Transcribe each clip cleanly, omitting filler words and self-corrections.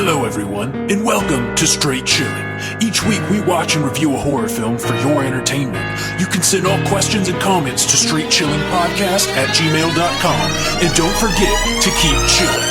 Hello everyone, and welcome to Straight Chilling. Each week we watch and review a horror film for your entertainment. You can send all questions and comments to straightchillingpodcast@gmail.com, and don't forget to keep chilling.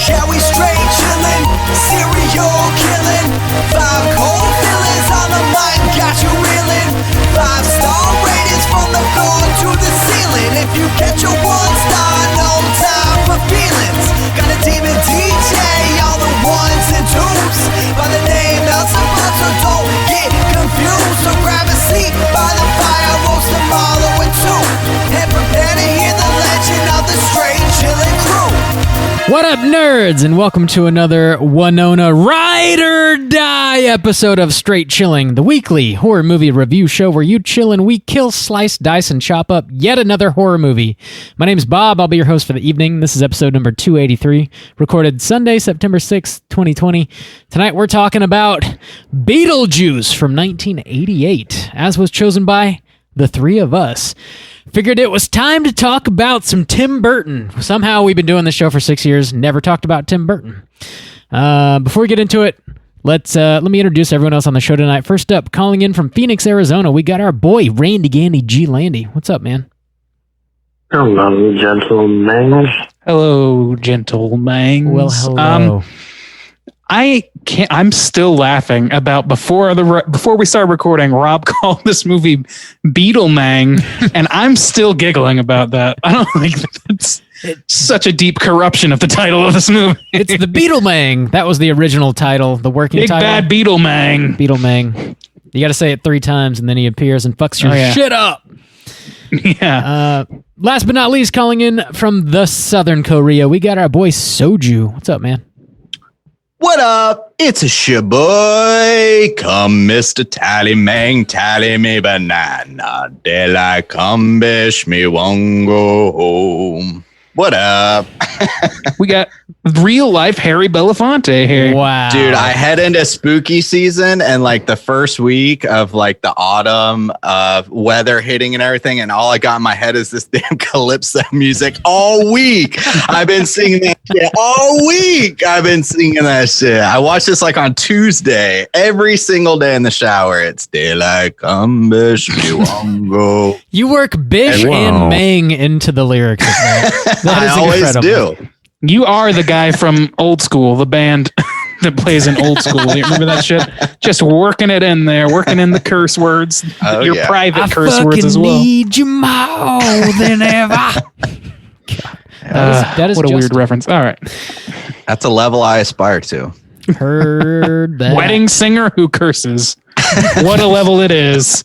Yeah, we straight chillin', serial killing. 5 cold feelings on the mind, got you reeling. 5-star ratings from the floor to the ceiling. If you get your 1 star, no time for feelings. Got a demon DJ, all the 1s and 2s. By the name Elzebub, so don't get confused. So grab a seat by the fire, roast them all in 2. And prepare to hear the legend of the Straight Chillin' crew. What up, nerds, and welcome to another Winona Ryder Die episode of Straight Chilling, the weekly horror movie review show where you chill and we kill, slice, dice, and chop up yet another horror movie. My name's Bob. I'll be your host for the evening. This is episode number 283, recorded Sunday, September 6th, 2020. Tonight we're talking about Beetlejuice from 1988, as was chosen by the three of us. Figured it was time to talk about some Tim Burton. Somehow we've been doing this show for 6 years, never talked about Tim Burton. Before we get into it, let me introduce everyone else on the show tonight. First up, calling in from Phoenix, Arizona, we got our boy Randy Gandy G. Landy. What's up, man? Hello, gentlemen. Hello, gentlemen. Well, hello. I'm still laughing about before we started recording, Rob called this movie Beetlemang, and I'm still giggling about that. I don't think that's such a deep corruption of the title of this movie. It's the Beetlemang. That was the original title, the working Big title. Bad Beetlemang. Beetlemang. You got to say it 3 times, and then he appears and fucks your shit up. Yeah. Last but not least, calling in from the Southern Korea, we got our boy Soju. What's up, man? What up? It's a shaboy. Come, Mr. Tallymang, tally me banana. Daylight come, bish me won't go home. What up? We got real life Harry Belafonte here. Wow. Dude, I head into spooky season and like the first week of like the autumn weather hitting and everything. And all I got in my head is this damn Calypso music all week. I've been singing that shit all week. I watched this like on Tuesday, every single day in the shower. It's daylight come, bish, me won't go. You work bish and mang into the lyrics of that. That is I always incredible. do. You are the guy from Old School, the band that plays in Old School. You remember that shit? Just working it in there, working in the curse words, your private curse words as well. I need you more than ever. That is what a just weird reference. All right. That's a level I aspire to. Heard that. Wedding singer who curses. What a level it is.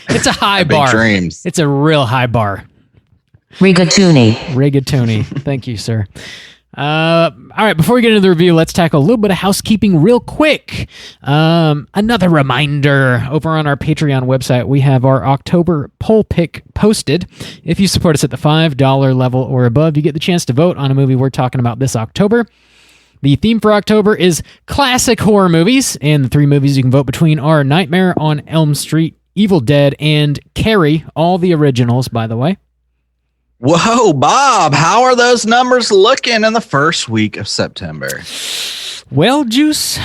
It's a high Big bar. dreams. It's a real high bar. Rigatoni. Thank you, sir. All right, before we get into the review, let's tackle a little bit of housekeeping real quick. Another reminder, over on our Patreon website, we have our October poll pick posted. If you support us at the $5 level or above, you get the chance to vote on a movie we're talking about this October. The theme for October is classic horror movies, and the 3 movies you can vote between are Nightmare on Elm Street, Evil Dead, and Carrie, all the originals, by the way. Whoa, Bob, how are those numbers looking in the first week of September? Well, Juice,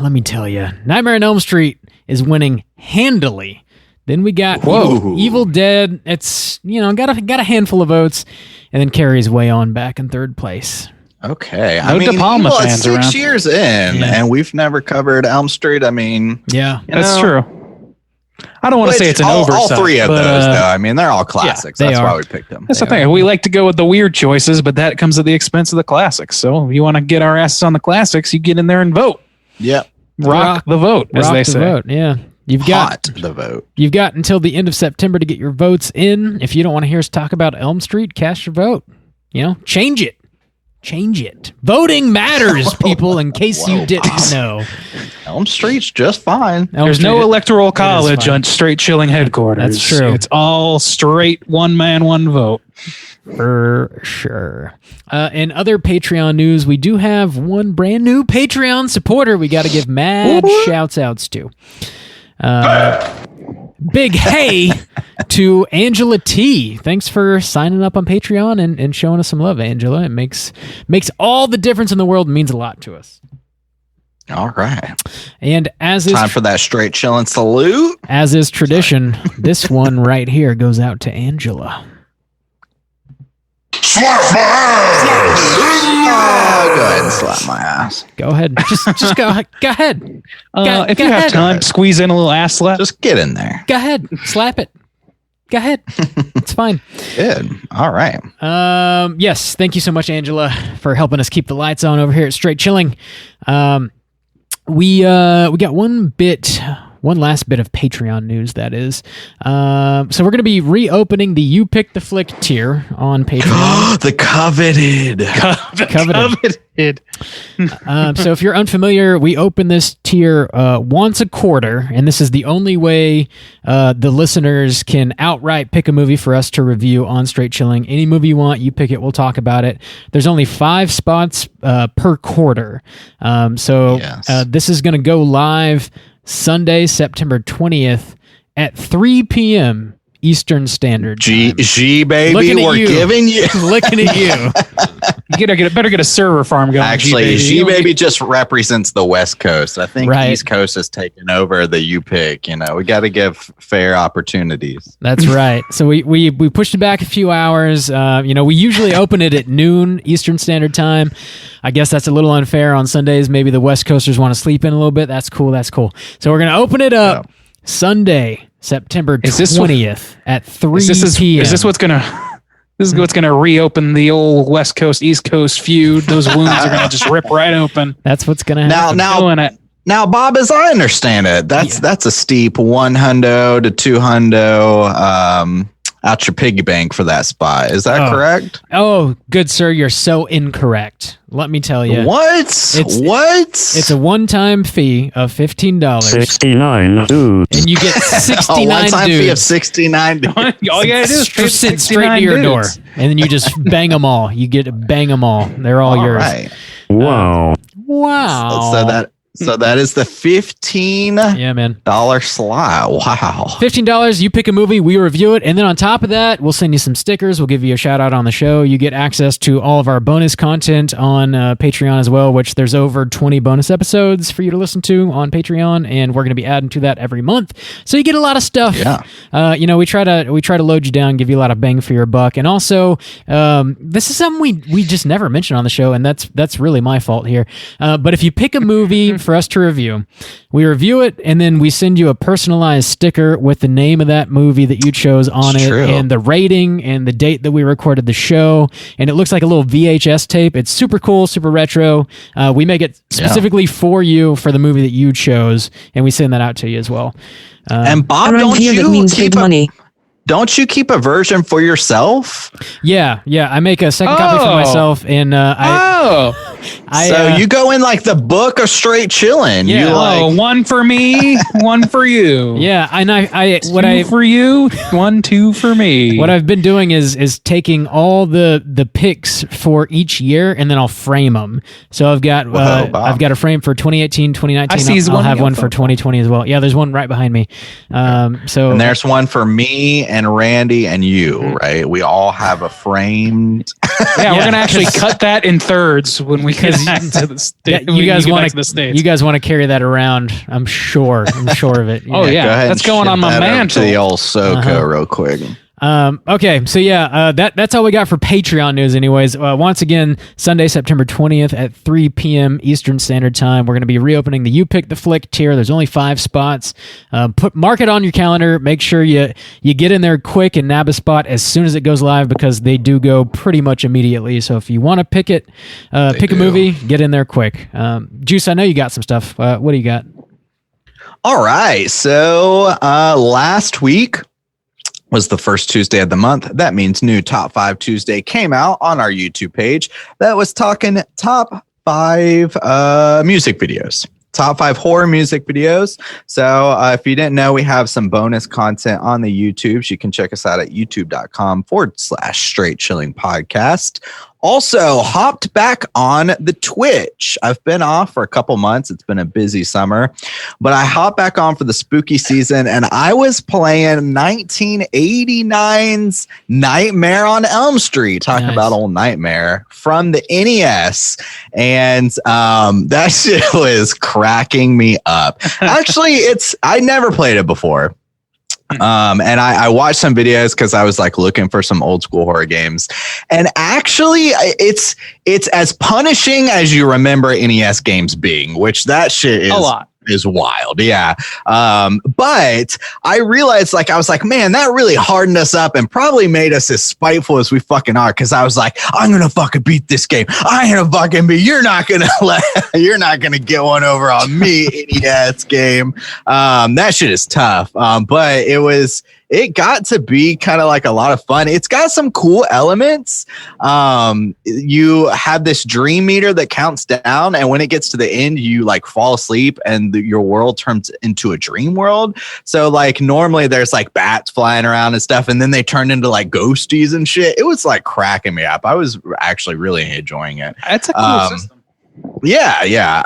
let me tell you, Nightmare on Elm Street is winning handily. Then we got Evil Dead. It's, got a handful of votes, and then Carrie's way on back in 3rd place. Okay. No De Palma fans it's 6 around. years in, and we've never covered Elm Street. Yeah, that's true. I don't want to say it's an oversight. All 3 of those, though. They're all classics. Yeah, That's are. why we picked them. That's the thing. We like to go with the weird choices, but that comes at the expense of the classics. So if you want to get our asses on the classics, you get in there and vote. Yep. Rock the vote, as they say. Vote. Yeah. You've got the vote. You've got until the end of September to get your votes in. If you don't want to hear us talk about Elm Street, cast your vote. Change it. Voting matters, people, in case you didn't know. Elm Street's just fine. There's no electoral college on Straight Chilling headquarters. That's true. It's all straight, one man, one vote. For sure. In other Patreon news, we do have one brand new Patreon supporter we got to give mad shouts outs to. big hey to Angela T. Thanks for signing up on Patreon and showing us some love, Angela. It makes all the difference in the world and means a lot to us. All right. And as is time for that straight chilling salute. As is tradition, this one right here goes out to Angela. Slap my ass! Go ahead and slap my ass. Go ahead. Just go ahead. If you have time, squeeze in a little ass slap. Just get in there. Go ahead. Slap it. Go ahead. It's fine. Good. All right. Yes. Thank you so much, Angela, for helping us keep the lights on over here at Straight Chilling. We got one last bit of Patreon news, that is. So we're going to be reopening the You Pick the Flick tier on Patreon. The coveted. So if you're unfamiliar, we open this tier once a quarter, and this is the only way the listeners can outright pick a movie for us to review on Straight Chilling. Any movie you want, you pick it, we'll talk about it. There's only 5 spots per quarter. This is going to go live Sunday, September 20th at 3 p.m. Eastern Standard Time. G baby, we're giving you. Looking at you. You better get a server farm going. Actually, G baby just represents the West Coast. I think East Coast has taken over the U pick. You know, we got to give fair opportunities. That's right. So we pushed it back a few hours. We usually open it at noon Eastern Standard Time. I guess that's a little unfair on Sundays. Maybe the West Coasters want to sleep in a little bit. That's cool. So we're gonna open it up Sunday, September 20th at 3 p.m. Is this what's gonna reopen the old West Coast East Coast feud? Those wounds are gonna just rip right open. That's what's gonna happen. Now, Bob, as I understand it, that's a steep $100 to $200 out your piggy bank for that spot. Is that correct? Oh, good sir, you're so incorrect. Let me tell you. What? It's a one-time fee of $15. 69 dudes. And you get 69 a one-time dudes. fee of 69 dudes. All you gotta do is pay sit straight to your door, and then you just bang them all. You get to bang them all. They're all yours. Right. Wow. Wow. So that is the $15 slot. Wow. $15, you pick a movie, we review it, and then on top of that, we'll send you some stickers. We'll give you a shout out on the show. You get access to all of our bonus content on Patreon as well, which there's over 20 bonus episodes for you to listen to on Patreon, and we're going to be adding to that every month. So you get a lot of stuff. Yeah. We try to load you down, give you a lot of bang for your buck, and also this is something we just never mentioned on the show, and that's really my fault here. But if you pick a movie for us to review, we review it, and then we send you a personalized sticker with the name of that movie that you chose on it, and the rating and the date that we recorded the show, and it looks like a little VHS tape. It's super cool, super retro. We make it specifically for you for the movie that you chose, and we send that out to you as well. And Bob, don't you keep a version for yourself? Yeah. I make a second copy for myself, and you go in like the book of Straight Chilling. Yeah. One for me, one for you. Yeah, and two for you, 1, 2 for me. What I've been doing is taking all the picks for each year, and then I'll frame them. So I've got a frame for 2018, 2019. I'll have one for 2020 as well. Yeah, there's one right behind me. And there's one for me and Randy and you, right? We all have a framed. Yeah, we're gonna actually cut that in thirds when we get back to the stage. You guys want to carry that around? I'm sure of it. Oh yeah, go ahead that's going on my mantle. To the old SoCo real quick. Okay, so that's all we got for Patreon news anyways. Once again, Sunday, September 20th at 3 p.m. Eastern Standard Time, we're going to be reopening the You Pick the Flick tier. There's only 5 spots. Mark it on your calendar. Make sure you get in there quick and nab a spot as soon as it goes live, because they do go pretty much immediately. So if you want to pick a movie, get in there quick. Juice, I know you got some stuff. What do you got? All right, so last week was the first Tuesday of the month. That means new Top 5 Tuesday came out on our YouTube page that was talking top 5 music videos. Top 5 horror music videos. So if you didn't know, we have some bonus content on the YouTubes. You can check us out at youtube.com/Straight Chilling Podcast. Also, hopped back on the Twitch. I've been off for a couple months. It's been a busy summer, but I hopped back on for the spooky season, and I was playing 1989's Nightmare on Elm Street. Talking about old Nightmare from the NES, and that shit was cracking me up. Actually, I never played it before. And I watched some videos because I was like looking for some old school horror games, and actually it's as punishing as you remember NES games being, which that shit is a lot. Is wild. Yeah. But I realized, like, I was like, man, that really hardened us up and probably made us as spiteful as we fucking are. Cause I was like, I'm going to fucking beat this game. You're not going to get one over on me, NES game. That shit is tough. But it got to be kind of like a lot of fun. It's got some cool elements. You have this dream meter that counts down, and when it gets to the end, you like fall asleep and your world turns into a dream world. So like normally there's like bats flying around and stuff, and then they turn into like ghosties and shit. It was like cracking me up. I was actually really enjoying it. That's a cool system. Yeah.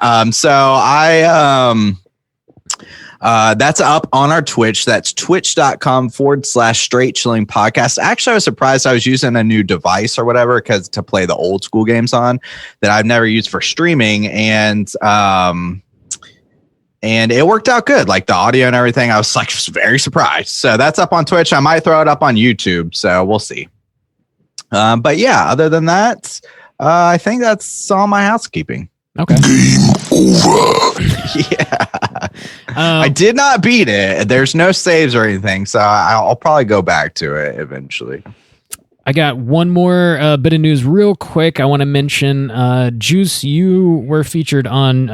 That's up on our Twitch. That's twitch.com/straight chilling podcast. Actually, I was surprised I was using a new device or whatever to play the old school games on that I've never used for streaming. And it worked out good. Like the audio and everything. I was like very surprised. So that's up on Twitch. I might throw it up on YouTube. So we'll see. But yeah, other than that, I think that's all my housekeeping. Okay. Game over. Yeah. I did not beat it. There's no saves or anything, so I'll probably go back to it eventually. I got one more bit of news real quick. I want to mention, Juice, you were featured on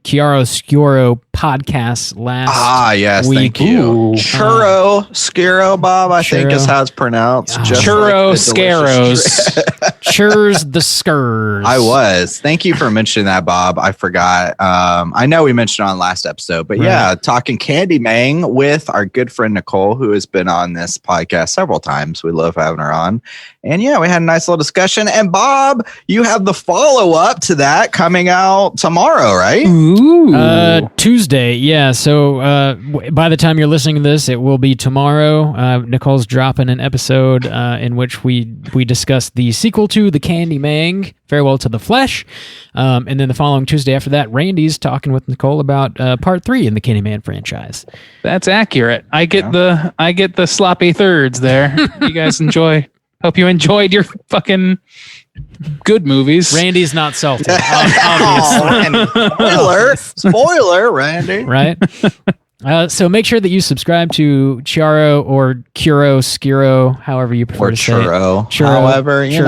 Chiaroscuro podcast last week. Thank you. Churroscuro, Bob, I think is how it's pronounced. Churroscaros. Churs the skurs. I was. Thank you for mentioning that, Bob. I forgot. I know we mentioned it on last episode, but yeah, talking Candyman with our good friend Nicole, who has been on this podcast several times. We love having her on. And yeah, we had a nice little discussion. And Bob, you have the follow-up to that coming out tomorrow, right? Ooh. Tuesday, yeah. So by the time you're listening to this, it will be tomorrow. Nicole's dropping an episode in which we discuss the sequel to The Candyman, Farewell to the Flesh. And then the following Tuesday after that, Randy's talking with Nicole about part 3 in the Candyman franchise. That's accurate. I get the sloppy thirds there. You guys enjoy. Hope you enjoyed your fucking good movies. Randy's not salty, obviously. Spoiler, Randy. Right? So make sure that you subscribe to Chiaro or Chiaroscuro, however you prefer to say it. Churro. However, you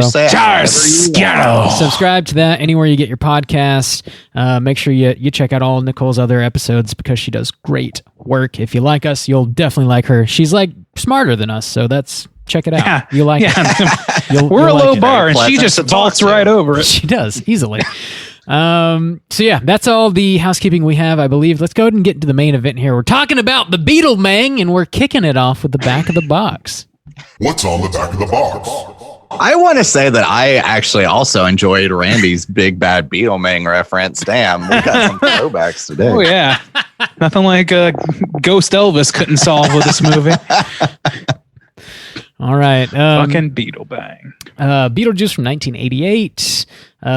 say it. Subscribe to that anywhere you get your podcast. Make sure you check out all Nicole's other episodes because she does great work. If you like us, you'll definitely like her. She's like smarter than us, so check it out. Yeah. You like it. We're a low like bar, and she just vaults right over it. She does, easily. So yeah, that's all the housekeeping we have, I believe. Let's go ahead and get into the main event here. We're talking about the Beetlejuice, and we're kicking it off with the back of the box. What's on the back of the box? I want to say that I actually also enjoyed Randy's Big Bad Beetlejuice reference. Damn, we got some throwbacks today. Oh yeah, nothing like Ghost Elvis couldn't solve with this movie. All right. Fucking Beetlejuice. Beetlejuice from 1988.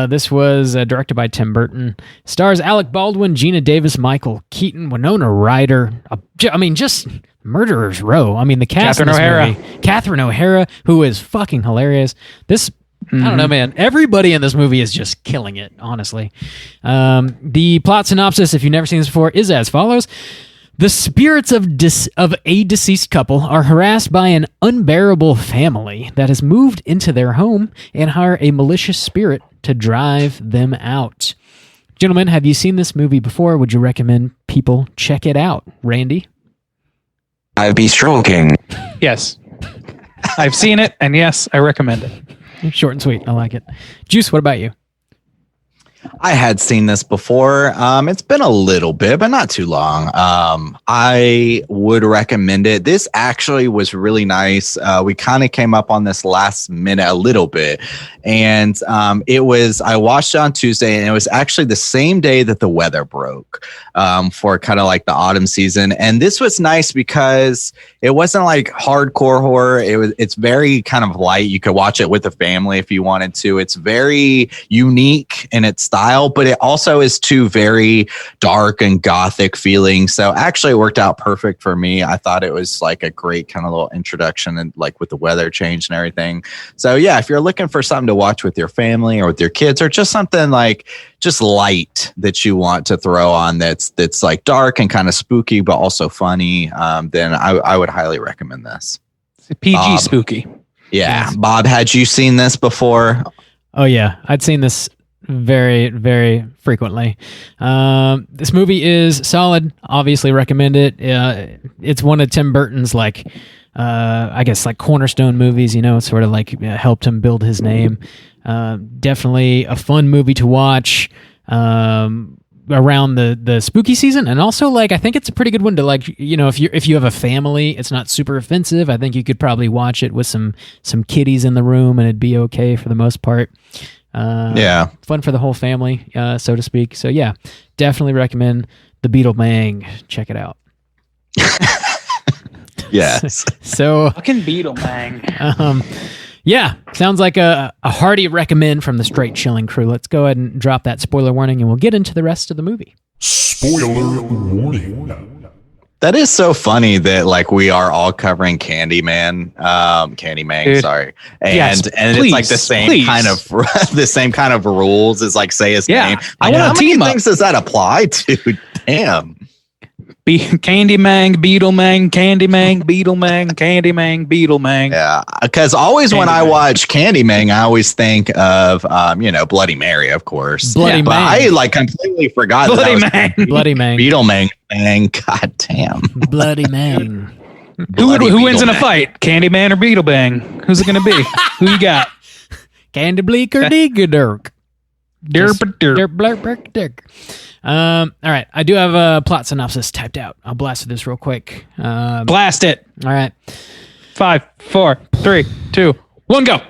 This was directed by Tim Burton. Stars Alec Baldwin, Gina Davis, Michael Keaton, Winona Ryder. Just murderers row. I mean, the cast in this movie. Catherine O'Hara, who is fucking hilarious. This, I don't know, man. Everybody in this movie is just killing it, honestly. The plot synopsis, if you've never seen this before, is as follows. The spirits of a deceased couple are harassed by an unbearable family that has moved into their home and hire a malicious spirit to drive them out. Gentlemen, have you seen this movie before? Would you recommend people check it out? Randy? I'd be stroking. Yes. I've seen it, and yes, I recommend it. Short and sweet. I like it. Juice, what about you? I had seen this before. It's been a little bit, but not too long. I would recommend it. This actually was really nice. We kind of came up on this last minute a little bit. And I watched it on Tuesday, and it was actually the same day that the weather broke for kind of like the autumn season. And this was nice because it wasn't like hardcore horror. It's very kind of light. You could watch it with a family if you wanted to. It's very unique in its style, but it also is too very dark and gothic feeling. So actually it worked out perfect for me. I thought it was like a great kind of little introduction, and like with the weather change and everything. So yeah, if you're looking for something to watch with your family or with your kids, or just something like just light that you want to throw on that's like dark and kind of spooky but also funny, then I would highly recommend this. PG spooky. Yeah. Bob, had you seen this before? Oh yeah, I'd seen this very, very frequently. This movie is solid. Obviously recommend it. It's one of Tim Burton's I guess like cornerstone movies, sort of like helped him build his name. Definitely a fun movie to watch around the spooky season, and also I think it's a pretty good one to if you have a family, it's not super offensive. I think you could probably watch it with some kiddies in the room and it'd be okay for the most part. Fun for the whole family, so to speak. So yeah, definitely recommend The Beetlemang. Check it out. Yes. So fucking Beetlemang. Yeah, sounds like a hearty recommend from the Straight Chilling crew. Let's go ahead and drop that spoiler warning, and we'll get into the rest of the movie. Spoiler warning. That is so funny that we are all covering Candyman, sorry, and please, it's like the same kind of the same kind of rules as say his name. I want how to many team up. things does that apply to? Damn. Candyman, Beetlemang, Candyman, Beetlemang, Candyman, Beetlemang. Yeah, because always when I watch Candyman, I always think of Bloody Mary, of course. Bloody But Mang. I completely forgot Bloody that Mang. Bloody Mang. Beetlemang. God damn. Bloody Mang. Who wins in a Beetleman. fight? Candyman or Beetlebang? Who's it going to be? Who you got? Candy Bleak or Diggerdirk? Derp. All right, I do have a plot synopsis typed out. I'll blast this real quick. Blast it. All right. 5, 4, 3, 2, 1, go.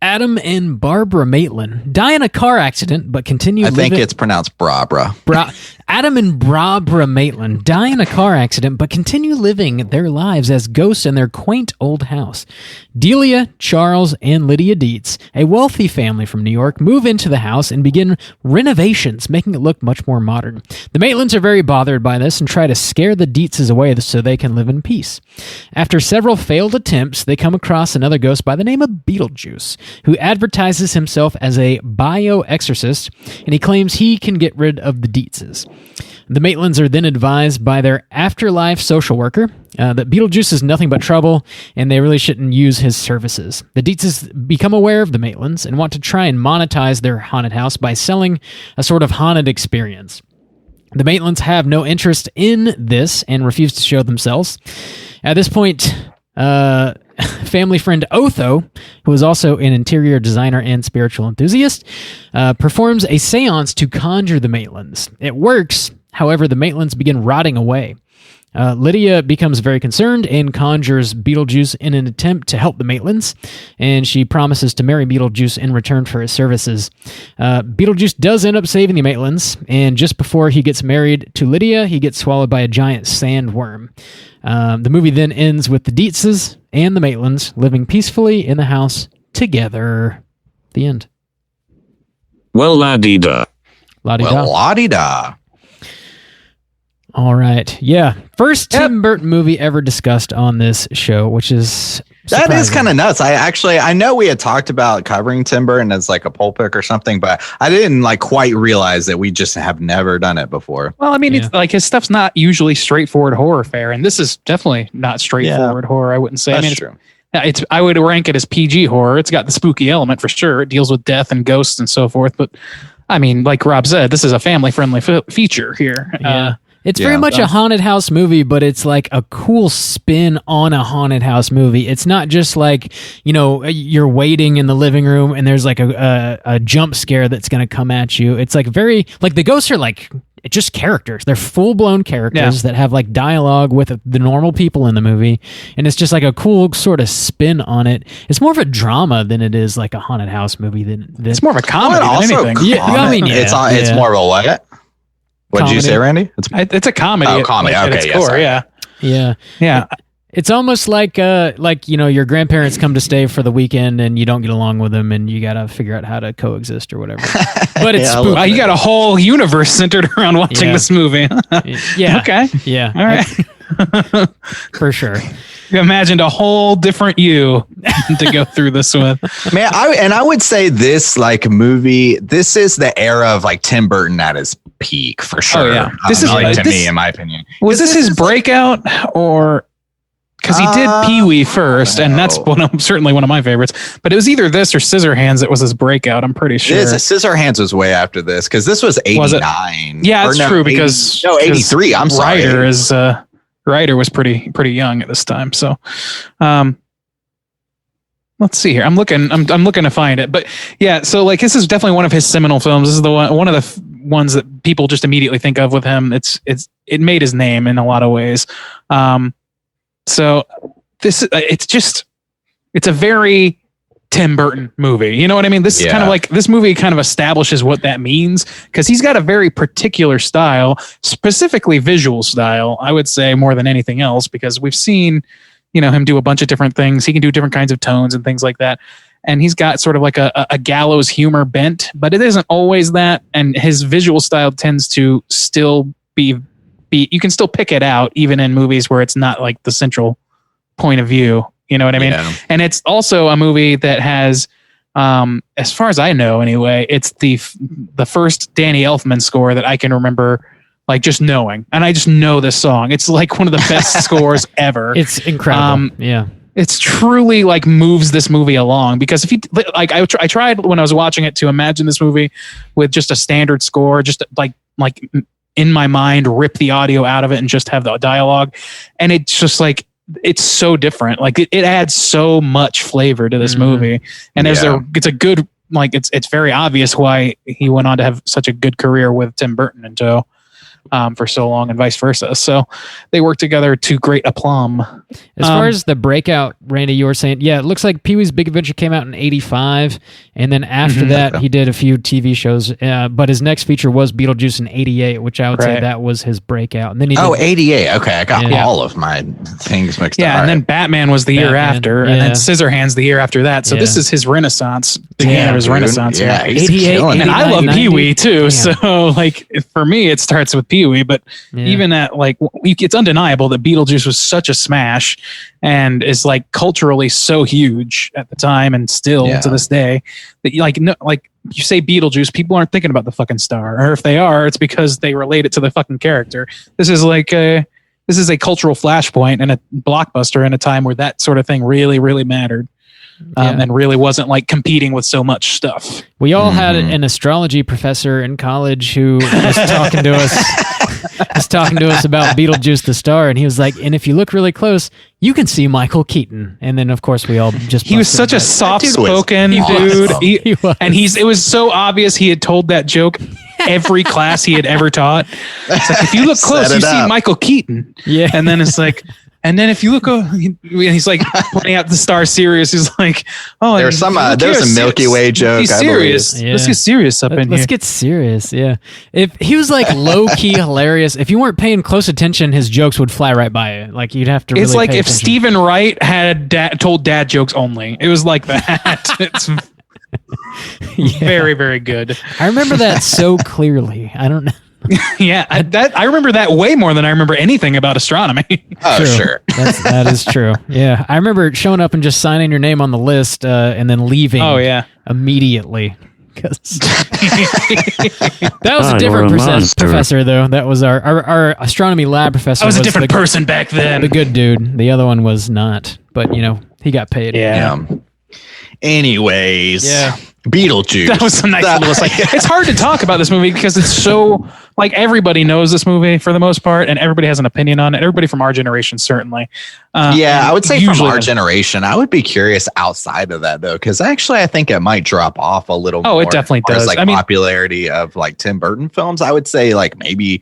Adam and Barbara Maitland die in a car accident, but continue I living... think it's pronounced Brabra. Adam and Barbara Maitland die in a car accident, but continue living their lives as ghosts in their quaint old house. Delia, Charles, and Lydia Dietz, a wealthy family from New York, move into the house and begin renovations, making it look much more modern. The Maitlands are very bothered by this and try to scare the Dietzes away so they can live in peace. After several failed attempts, they come across another ghost by the name of Beetlejuice, who advertises himself as a bio-exorcist, and he claims he can get rid of the Dietzes. The Maitlands are then advised by their afterlife social worker that Beetlejuice is nothing but trouble, and they really shouldn't use his services. The Dietzes become aware of the Maitlands and want to try and monetize their haunted house by selling a sort of haunted experience. The Maitlands have no interest in this and refuse to show themselves. At this point, family friend Otho, who is also an interior designer and spiritual enthusiast, performs a seance to conjure the Maitlands. It works, however, the Maitlands begin rotting away. Lydia becomes very concerned and conjures Beetlejuice in an attempt to help the Maitlands, and she promises to marry Beetlejuice in return for his services. Beetlejuice does end up saving the Maitlands, and just before he gets married to Lydia, he gets swallowed by a giant sandworm. The movie then ends with the Dietzes and the Maitlands living peacefully in the house together. The end. Well, la-dee-da. La-di-da. Well, la-di-da. All right. Yeah. First Tim Burton movie ever discussed on this show, which is That is kind of nuts. I know we had talked about covering Tim Burton as a pole pick or something, but I didn't quite realize that we just have never done it before. Well, I mean, it's his stuff's not usually straightforward horror fare, and this is definitely not straightforward horror, I wouldn't say. That's I mean, true. I would rank it as PG horror. It's got the spooky element for sure. It deals with death and ghosts and so forth, but I mean, like Rob said, this is a family-friendly feature here. Yeah. It's very much a haunted house movie, but it's like a cool spin on a haunted house movie. It's not just like, you're waiting in the living room and there's like a jump scare that's going to come at you. It's like very, like the ghosts are like just characters. They're full-blown characters that have like dialogue with the normal people in the movie. And it's just like a cool sort of spin on it. It's more of a drama than it is like a haunted house movie. It's more of a comedy than anything. It's more of a what? What did you say, Randy? It's a comedy. Oh, comedy. At its core, yeah. It's almost like your grandparents come to stay for the weekend and you don't get along with them and you got to figure out how to coexist or whatever. But it's spooky. You got a whole universe centered around watching this movie. Yeah. Okay. Yeah. All right. For sure. You imagined a whole different you to go through this with. Man, I would say this like movie, this is the era of like Tim Burton at his peak for sure. Oh, yeah. This is like, to me, in my opinion. Was this his breakout or... Because he did Pee-wee first, and that's certainly one of my favorites. But it was either this or Scissorhands that was his breakout, I'm pretty sure. Scissorhands was way after this, because this was 89. Yeah, it's true, because... 83, I'm sorry. Ryder was pretty young at this time, so... let's see here. I'm looking to find it. But yeah, so like this is definitely one of his seminal films. This is the one of the ones that people just immediately think of with him. It made his name in a lot of ways. So it's a very Tim Burton movie. You know what I mean? This is kind of like, this movie kind of establishes what that means, because he's got a very particular style, specifically visual style, I would say, more than anything else, because we've seen, him do a bunch of different things. He can do different kinds of tones and things like that. And he's got sort of like a gallows humor bent, but it isn't always that. And his visual style tends to still be you can still pick it out even in movies where it's not like the central point of view. You know what I mean? Yeah. And it's also a movie that has, as far as I know anyway, it's the first Danny Elfman score that I can remember like just knowing. And I just know this song. It's like one of the best scores ever. It's incredible. It's truly like moves this movie along, because if you like, I tried when I was watching it to imagine this movie with just a standard score, just like in my mind, rip the audio out of it and just have the dialogue. And it's just like, it's so different. Like it adds so much flavor to this movie. And it's a good, like, it's very obvious why he went on to have such a good career with Tim Burton in tow. For so long, and vice versa. So they work together to great aplomb. As far as the breakout, Randy, you were saying, it looks like Pee-wee's Big Adventure came out in 85, and then after that, he did a few TV shows, but his next feature was Beetlejuice in 88, which I would say that was his breakout. And then he did, 88. Okay, I got all of my things mixed up. Yeah, and then Batman was the year after, and then Scissorhands the year after that. So this is his renaissance, beginning of his renaissance. Yeah, he's 88, and I love Pee-wee too. So like, for me, it starts with Pee-wee, but even at like, it's undeniable that Beetlejuice was such a smash and is like culturally so huge at the time and still to this day that you say Beetlejuice, people aren't thinking about the fucking star, or if they are, it's because they relate it to the fucking character. This is a cultural flashpoint and a blockbuster in a time where that sort of thing really, really mattered. And really wasn't like competing with so much stuff. We all had an astrology professor in college who was talking to us about Beetlejuice the star, and he was like, and if you look really close, you can see Michael Keaton. And then of course we all just he was such a soft-spoken dude. It was so obvious he had told that joke every class he had ever taught. It's like, if you look close, you see Michael Keaton. Yeah. And then it's like, and then if you look, he's like pointing out the star Sirius. He's like, oh, there's a Milky Way joke. He's serious. Let's get serious in here. Let's get serious. Yeah. If he was like low key hilarious, if you weren't paying close attention, his jokes would fly right by you. Like you'd have to. It's really like pay if attention. Stephen Wright had told dad jokes only. It was like that. It's very, very good. I remember that so clearly. I don't know. I remember that way more than I remember anything about astronomy. Oh, sure. That is true. Yeah. I remember showing up and just signing your name on the list and then leaving immediately. That was a different professor, though. That was our astronomy lab professor. I was a different person back then. The good dude. The other one was not. But, he got paid. Yeah. Anyways. Yeah. Beetlejuice. That was a nice little. It's hard to talk about this movie because it's so like everybody knows this movie for the most part, and everybody has an opinion on it. Everybody from our generation, certainly. I would say from usually our generation. I would be curious outside of that though, because actually I think it might drop off a little. Oh, more it definitely as far as, does. like popularity of like Tim Burton films. I would say like maybe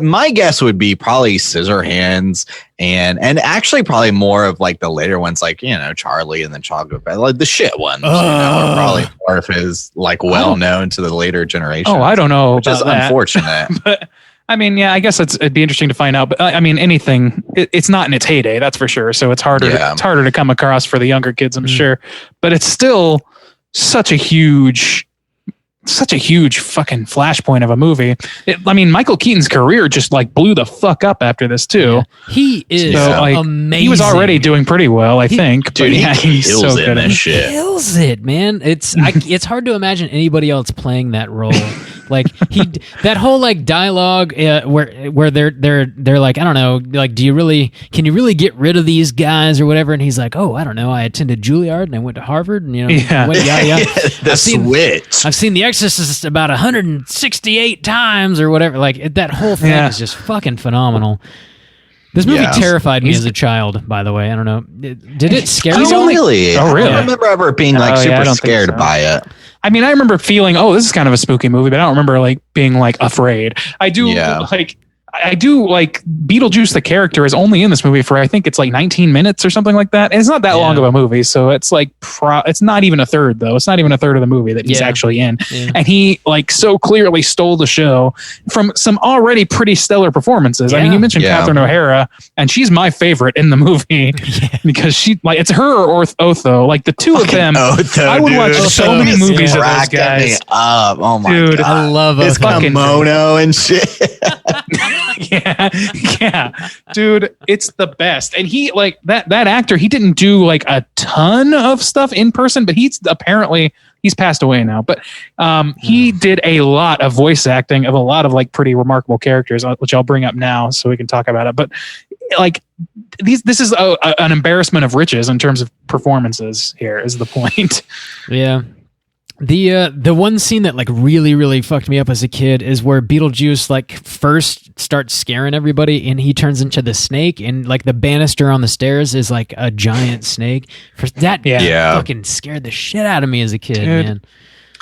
my guess would be probably Scissorhands and actually probably more of like the later ones, like Charlie and the Chocolate Factory, like the shit ones. Are probably more of his like well known to the later generation. Oh, I don't know, which is unfortunate. But I mean, yeah, I guess it'd be interesting to find out. But I mean, anything, it's not in its heyday, that's for sure. So it's harder. It's harder to come across for the younger kids, I'm sure. But it's still such a huge fucking flashpoint of a movie. I mean, Michael Keaton's career just like blew the fuck up after this too. Yeah. He is amazing. He was already doing pretty well, I think. Dude, but he's so good at shit. Kills it, man. It's hard to imagine anybody else playing that role. Like that whole like dialogue where they're like, I don't know, like, can you really get rid of these guys or whatever? And he's like, oh, I don't know, I attended Juilliard and I went to Harvard and I've seen The Exorcist about 168 times or whatever. Like that whole thing is just fucking phenomenal. This movie terrified me as a child, by the way. I don't know. Did it scare you? Really? Oh, really? I don't remember ever being like super scared by it. I mean, I remember feeling, oh, this is kind of a spooky movie, but I don't remember like being like afraid. I do like Beetlejuice, the character, is only in this movie for I think it's like 19 minutes or something like that. And it's not that long of a movie, so it's like it's not even a third though. It's not even a third of the movie that he's actually in, and he like so clearly stole the show from some already pretty stellar performances. I mean, you mentioned Catherine O'Hara, and she's my favorite in the movie because she like it's her or Otho. Like the two of them, I would watch so many movies of those guys. Oh my god, I love his kimono and shit. yeah, dude, it's the best. And he like that actor, he didn't do like a ton of stuff in person, but he's passed away now, but he did a lot of voice acting of a lot of like pretty remarkable characters, which I'll bring up now so we can talk about it. But like this is an embarrassment of riches in terms of performances. Here is the point. Yeah. The one scene that like really, really fucked me up as a kid is where Beetlejuice like first starts scaring everybody and he turns into the snake, and like the banister on the stairs is like a giant snake. That fucking scared the shit out of me as a kid, man.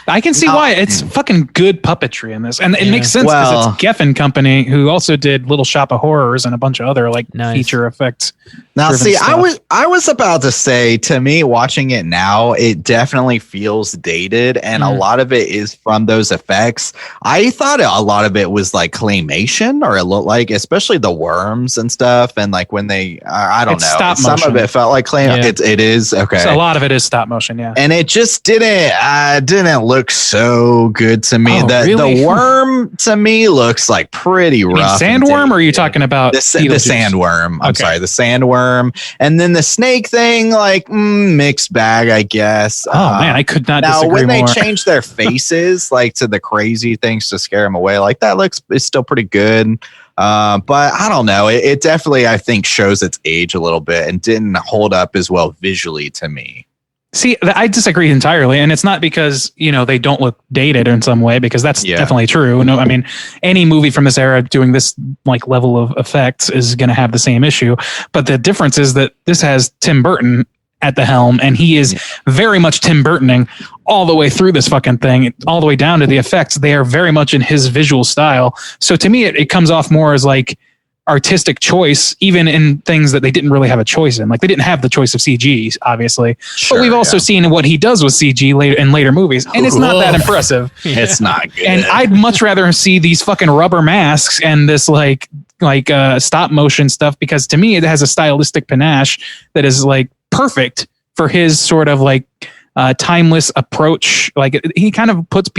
I can see why. It's fucking good puppetry in this. And it makes sense because it's Geffen Company, who also did Little Shop of Horrors and a bunch of other like feature effects. Now, see, stuff. I was about to say, to me, watching it now, it definitely feels dated, and a lot of it is from those effects. I thought a lot of it was like claymation, or it looked like, especially the worms and stuff, and like when they, I don't know, stop some motion. of it felt like clay. Yeah. It is okay. So a lot of it is stop motion, yeah. And it just didn't look so good to me. The worm to me looks like pretty rough. Sandworm, or are you talking about the sandworm? I'm sorry, the sandworm. And then the snake thing, like mixed bag, I guess. Oh man, I could not disagree when more. they change their faces like to the crazy things to scare them away, like that is still pretty good. But I don't know. It definitely, I think, shows its age a little bit and didn't hold up as well visually to me. See, I disagree entirely, and it's not because they don't look dated in some way, because that's definitely true. No, I mean, any movie from this era doing this like level of effects is going to have the same issue. But the difference is that this has Tim Burton at the helm, and he is very much Tim Burtoning all the way through this fucking thing, all the way down to the effects. They are very much in his visual style. So to me, it comes off more as like artistic choice, even in things that they didn't really have a choice in. Like they didn't have the choice of CG, obviously, but we've also seen what he does with CG later movies, and it's not that impressive. It's not good. And I'd much rather see these fucking rubber masks and this like stop motion stuff, because to me it has a stylistic panache that is like perfect for his sort of like timeless approach. Like he kind of puts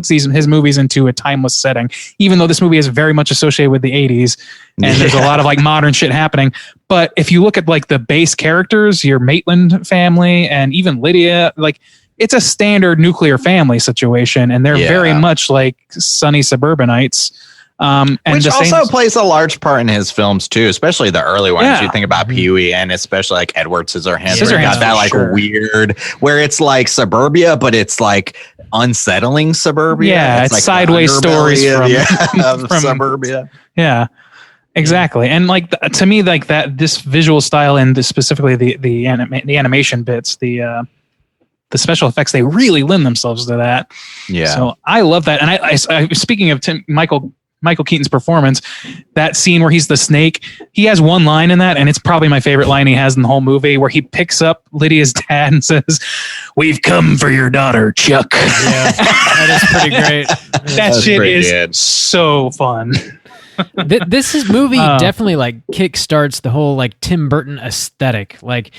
his movies into a timeless setting, even though this movie is very much associated with the 80s and there's a lot of like modern shit happening. But if you look at like the base characters, your Maitland family and even Lydia, like it's a standard nuclear family situation, and they're very much like sunny suburbanites. Which also plays a large part in his films too, especially the early ones. Yeah. You think about Pee-wee, and especially like Edward Scissorhands. Got that like weird, where it's like suburbia, but it's like unsettling suburbia. Yeah, it's like sideways stories of from suburbia. Yeah, exactly. And like to me, like this visual style and specifically the animation bits, the special effects, they really lend themselves to that. Yeah. So I love that. And I speaking of Michael Keaton's performance, that scene where he's the snake, he has one line in that, and it's probably my favorite line he has in the whole movie, where he picks up Lydia's dad and says, "We've come for your daughter, Chuck." Yeah, that is pretty great. That shit is so fun. This movie definitely like kickstarts the whole like Tim Burton aesthetic, like,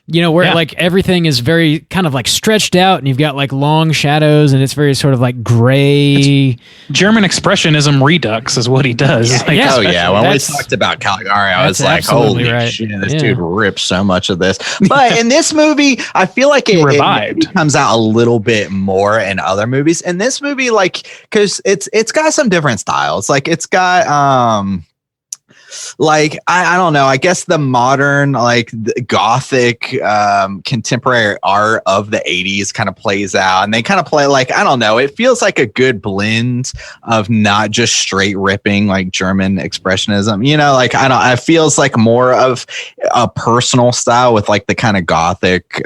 you know, where like everything is very kind of like stretched out, and you've got like long shadows, and it's very sort of like gray. German expressionism redux is what he does. Yeah. When we talked about Caligari, I was like, holy shit, this dude ripped so much of this. But in this movie, I feel like it comes out a little bit more in other movies. In this movie, like, because it's got some different styles. Like, it's got like I don't know, I guess the modern, like the gothic contemporary art of the 80s kind of plays out, and they kind of play like, I don't know, it feels like a good blend of not just straight ripping like German expressionism, you know, like it feels like more of a personal style with like the kind of gothic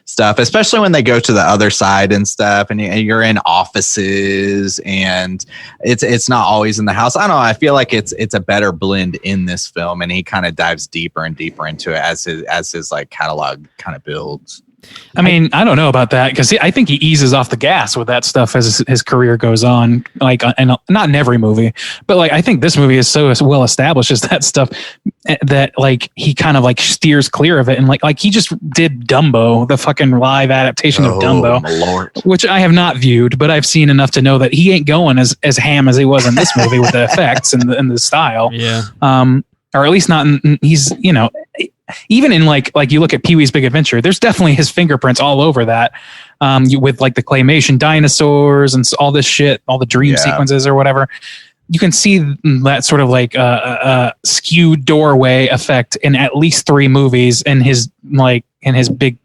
stuff, especially when they go to the other side and stuff, and you're in offices, and it's not always in the house. I don't know, I feel like it's a better blend in this film, and he kind of dives deeper and deeper into it as his like catalog kind of builds. I mean, I don't know about that, because I think he eases off the gas with that stuff as his career goes on. Like, and not in every movie, but like I think this movie is so well established as that stuff that like he kind of like steers clear of it, and like he just did Dumbo, the fucking live adaptation of Dumbo, my Lord, which I have not viewed, but I've seen enough to know that he ain't going as ham as he was in this movie with the effects and the style. Yeah. Or at least not. He's, you know, even in like you look at Pee-wee's Big Adventure, there's definitely his fingerprints all over that. With like the claymation dinosaurs and all this shit, all the dream sequences or whatever. You can see that sort of like skewed doorway effect in at least 3 movies in his big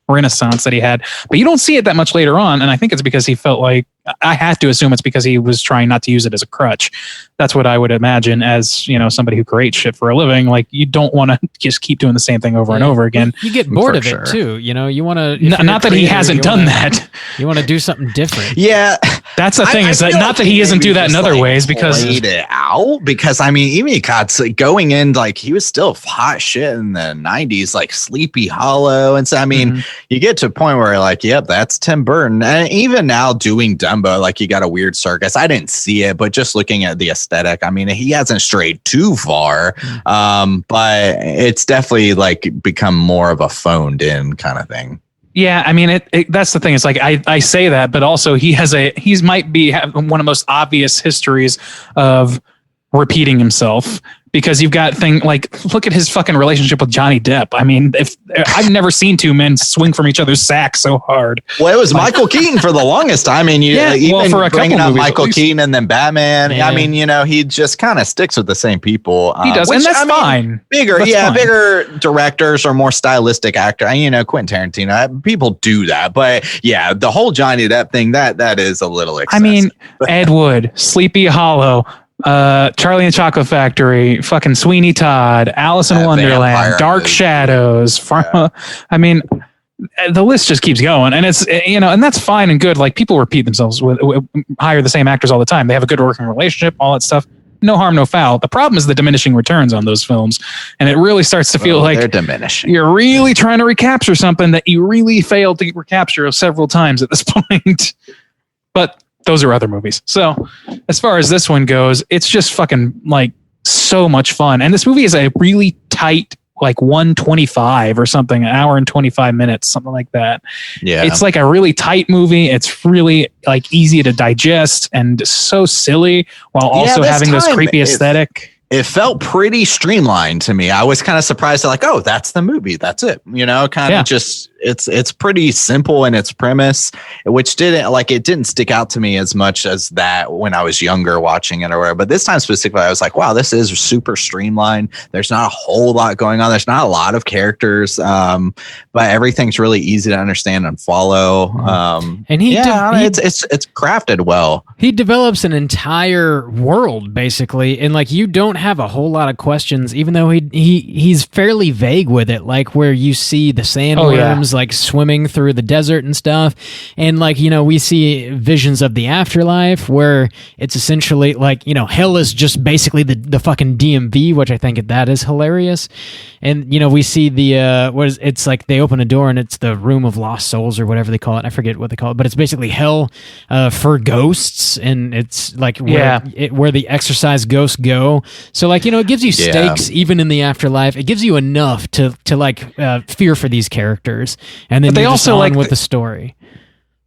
renaissance that he had, but you don't see it that much later on. And I think it's because he felt like, I have to assume it's because he was trying not to use it as a crutch. That's what I would imagine, as, you know, somebody who creates shit for a living. Like, you don't want to just keep doing the same thing over and over again. You get bored of it too. You know, you want to, not that he hasn't done that. You want to do something different. Yeah. That's the thing, is that not that he doesn't do that in other ways, because played it out, because I mean, even got going in, like, he was still hot shit in the 90s, like Sleepy Hollow. And so, I mean, you get to a point where you're like, yep, that's Tim Burton. And even now doing Dumbo, like, you got a weird circus. I didn't see it, but just looking at the aesthetic, I mean, he hasn't strayed too far. But it's definitely like become more of a phoned in kind of thing. Yeah, I mean, that's the thing. It's like I say that, but also he might be one of the most obvious histories of repeating himself, because you've got look at his fucking relationship with Johnny Depp. I mean, I've never seen two men swing from each other's sack so hard. Well, it was Michael Keaton for the longest time. I mean, even for a bringing up Michael Keaton and then Batman. Yeah. I mean, you know, he just kind of sticks with the same people. He does, and that's fine. Bigger directors or more stylistic actor. You know, Quentin Tarantino. People do that, but yeah, the whole Johnny Depp thing that is a little excessive. I mean, Ed Wood, Sleepy Hollow, Charlie and the Chocolate Factory, fucking Sweeney Todd, Alice in Wonderland, Dark Shadows. I mean, the list just keeps going, and it's, you know, and that's fine and good. Like, people repeat themselves hire the same actors all the time. They have a good working relationship, all that stuff. No harm, no foul. The problem is the diminishing returns on those films, and it really starts to feel like they're diminishing. You're really trying to recapture something that you really failed to recapture several times at this point. But those are other movies. So as far as this one goes, it's just fucking like so much fun. And this movie is a really tight, like 125 or something, an hour and 25 minutes, something like that. Yeah. It's like a really tight movie. It's really like easy to digest and so silly while also having this creepy aesthetic. it felt pretty streamlined to me. I was kind of surprised that, like, oh, that's the movie. That's it. You know, kind of just it's pretty simple in its premise, which it didn't stick out to me as much as that when I was younger watching it or whatever. But this time specifically, I was like, wow, this is super streamlined. There's not a whole lot going on. There's not a lot of characters, but everything's really easy to understand and follow. And it's crafted well. He develops an entire world basically, and like you don't have a whole lot of questions, even though he's fairly vague with it. Like where you see the sandworms like swimming through the desert and stuff, and like we see visions of the afterlife where it's essentially like hell is just basically the fucking DMV, which I think that is hilarious. And we see the it's like they open a door and it's the room of lost souls or whatever they call it. I forget what they call it, but it's basically hell for ghosts, and it's like where the exorcised ghosts go. So like it gives you stakes even in the afterlife. It gives you enough to like fear for these characters, and then they also like with the story.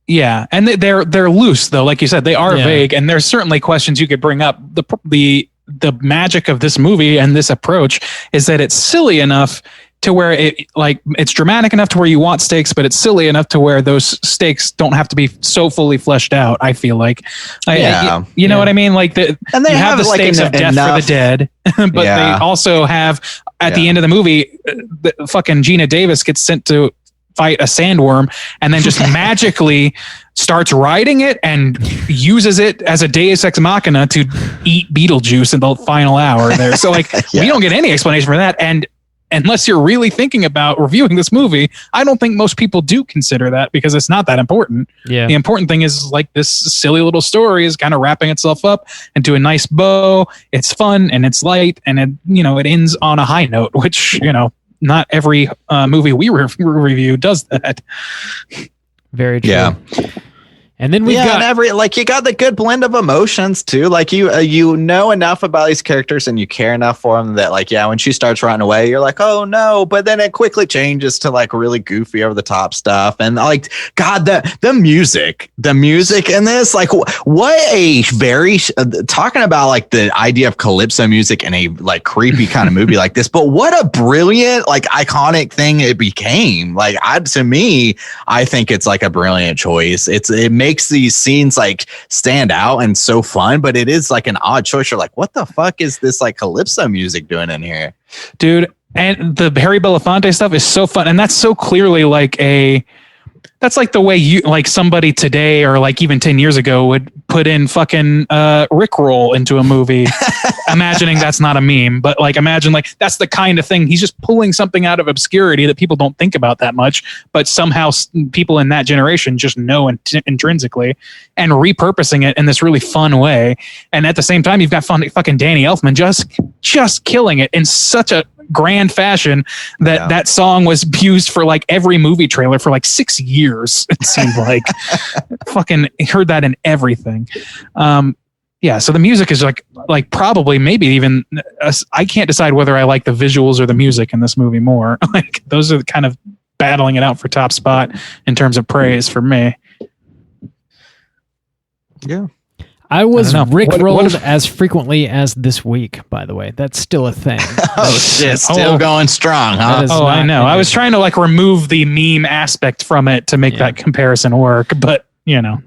Yeah, and they're loose though, like you said, they are vague, and there's certainly questions you could bring up. The magic of this movie and this approach is that it's silly enough to where it's dramatic enough to where you want stakes, but it's silly enough to where those stakes don't have to be so fully fleshed out. I feel like, you know what I mean? Like and they have the stakes of death for the dead, but they also have at the end of the movie, the fucking Gina Davis gets sent to fight a sandworm and then just magically starts riding it and uses it as a deus ex machina to eat Beetlejuice in the final hour there. So like we don't get any explanation for that. And unless you're really thinking about reviewing this movie, I don't think most people do consider that because it's not that important. Yeah. The important thing is like this silly little story is kind of wrapping itself up into a nice bow. It's fun and it's light and it ends on a high note, which, not every movie we review does that. Very true. Yeah. And then we got you got the good blend of emotions too. Like you know enough about these characters and you care enough for them that like, when she starts running away, you're like, oh no, but then it quickly changes to like really goofy over the top stuff. And like, God, the music in this, like what a very talking about like the idea of calypso music in a like creepy kind of movie like this, but what a brilliant, like iconic thing it became. Like to me, I think it's like a brilliant choice. It makes these scenes like stand out and so fun, but it is like an odd choice. You're like, what the fuck is this like calypso music doing in here, dude? And the Harry Belafonte stuff is so fun, and that's so clearly like that's like the way you like somebody today or like even 10 years ago would put in fucking Rickroll into a movie. Imagining that's not a meme, but like imagine like that's the kind of thing. He's just pulling something out of obscurity that people don't think about that much, but somehow people in that generation just know intrinsically and repurposing it in this really fun way. And at the same time, you've got fucking Danny Elfman just killing it in such a grand fashion that song was used for like every movie trailer for like 6 years. It seemed like fucking heard that in everything. So the music is like probably maybe even I can't decide whether I like the visuals or the music in this movie more. Like those are kind of battling it out for top spot in terms of praise for me. Yeah. I was rickrolled as frequently as this week, by the way. That's still a thing. Shit, still going strong, huh? I know. I was trying to like remove the meme aspect from it to make that comparison work, but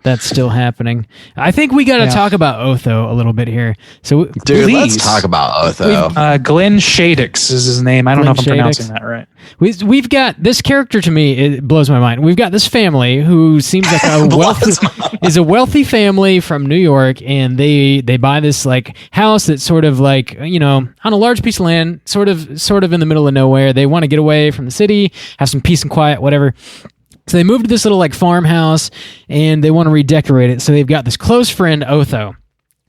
that's still happening. I think we got to talk about Otho a little bit here. So, dude, let's talk about Otho. Glenn Shadix is his name. I don't know if I'm pronouncing that right. We've got this character. To me, it blows my mind. We've got this family who seems like a wealthy family from New York, and they buy this like house that's sort of like on a large piece of land, sort of in the middle of nowhere. They want to get away from the city, have some peace and quiet, whatever. So they moved to this little like farmhouse and they want to redecorate it. So they've got this close friend, Otho.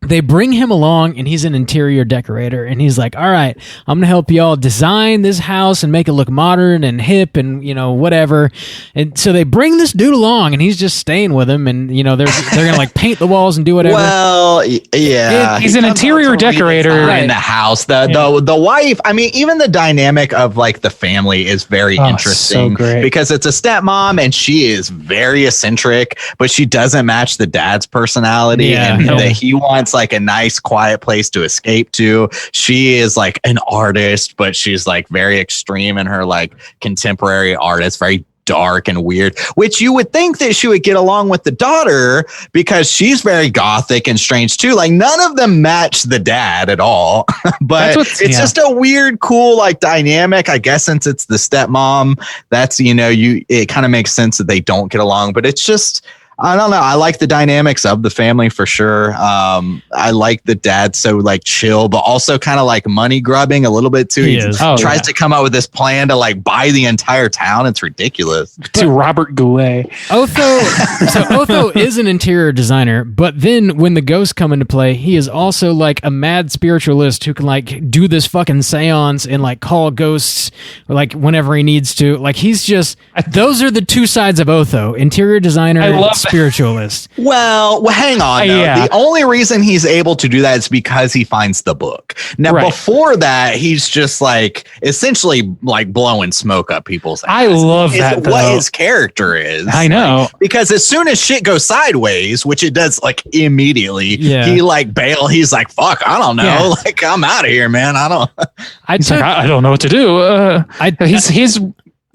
They bring him along and he's an interior decorator and he's like, all right, I'm going to help y'all design this house and make it look modern and hip and, whatever. And so they bring this dude along and he's just staying with him and, they're going to like paint the walls and do whatever. Well, yeah. He's an interior decorator in the house. The wife, I mean, even the dynamic of like the family is very interesting because it's a stepmom and she is very eccentric, but she doesn't match the dad's personality and he wants wants like a nice quiet place to escape to. She is like an artist, but she's like very extreme in her like contemporary art. It's very dark and weird, which you would think that she would get along with the daughter because she's very gothic and strange too. Like none of them match the dad at all, but it's just a weird, cool like dynamic. I guess since it's the stepmom, that's, it kind of makes sense that they don't get along, but it's just, I don't know. I like the dynamics of the family for sure. I like the dad so like chill, but also kind of like money grubbing a little bit too. He tries to come up with this plan to like buy the entire town. It's ridiculous. To Robert Goulet. Otho is an interior designer, but then when the ghosts come into play, he is also like a mad spiritualist who can like do this fucking seance and like call ghosts like whenever he needs to. Like he's just, those are the two sides of Otho: interior designer and spiritualist. Well, hang on. The only reason he's able to do that is because he finds the book. Now, before that, he's just like essentially like blowing smoke up people's asses. I love that. What his character is. I know. Like, because as soon as shit goes sideways, which it does like immediately, he like bail. He's like, fuck, I don't know. Yeah. Like, I'm out of here, man. I don't know what to do.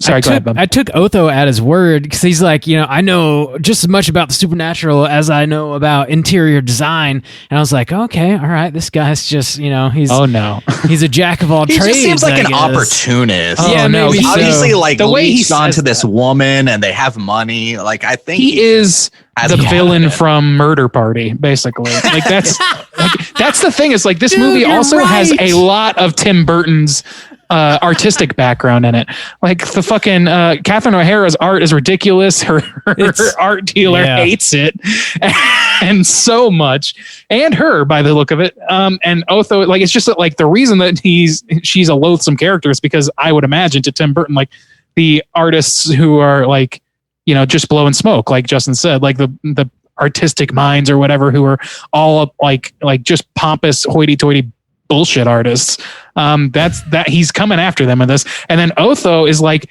Sorry, go ahead, Bob. I took Otho at his word because he's like, I know just as much about the supernatural as I know about interior design. And I was like, okay, all right, this guy's just, he's he's a jack of all trades. He just seems like an opportunist. Maybe so. Obviously, like the way he's onto this woman and they have money. Like I think he is the villain from Murder Party, basically. Like that's the thing. Is like this movie also has a lot of Tim Burton's artistic background in it. Like the fucking Catherine O'Hara's art is ridiculous. Her art dealer hates it and so much, and her by the look of it. And Otho, like it's just that, like the reason that she's a loathsome character is because I would imagine to Tim Burton, like the artists who are like just blowing smoke, like Justin said, like the artistic minds or whatever, who are all like just pompous hoity-toity bullshit artists. That's he's coming after them in this. And then Otho is like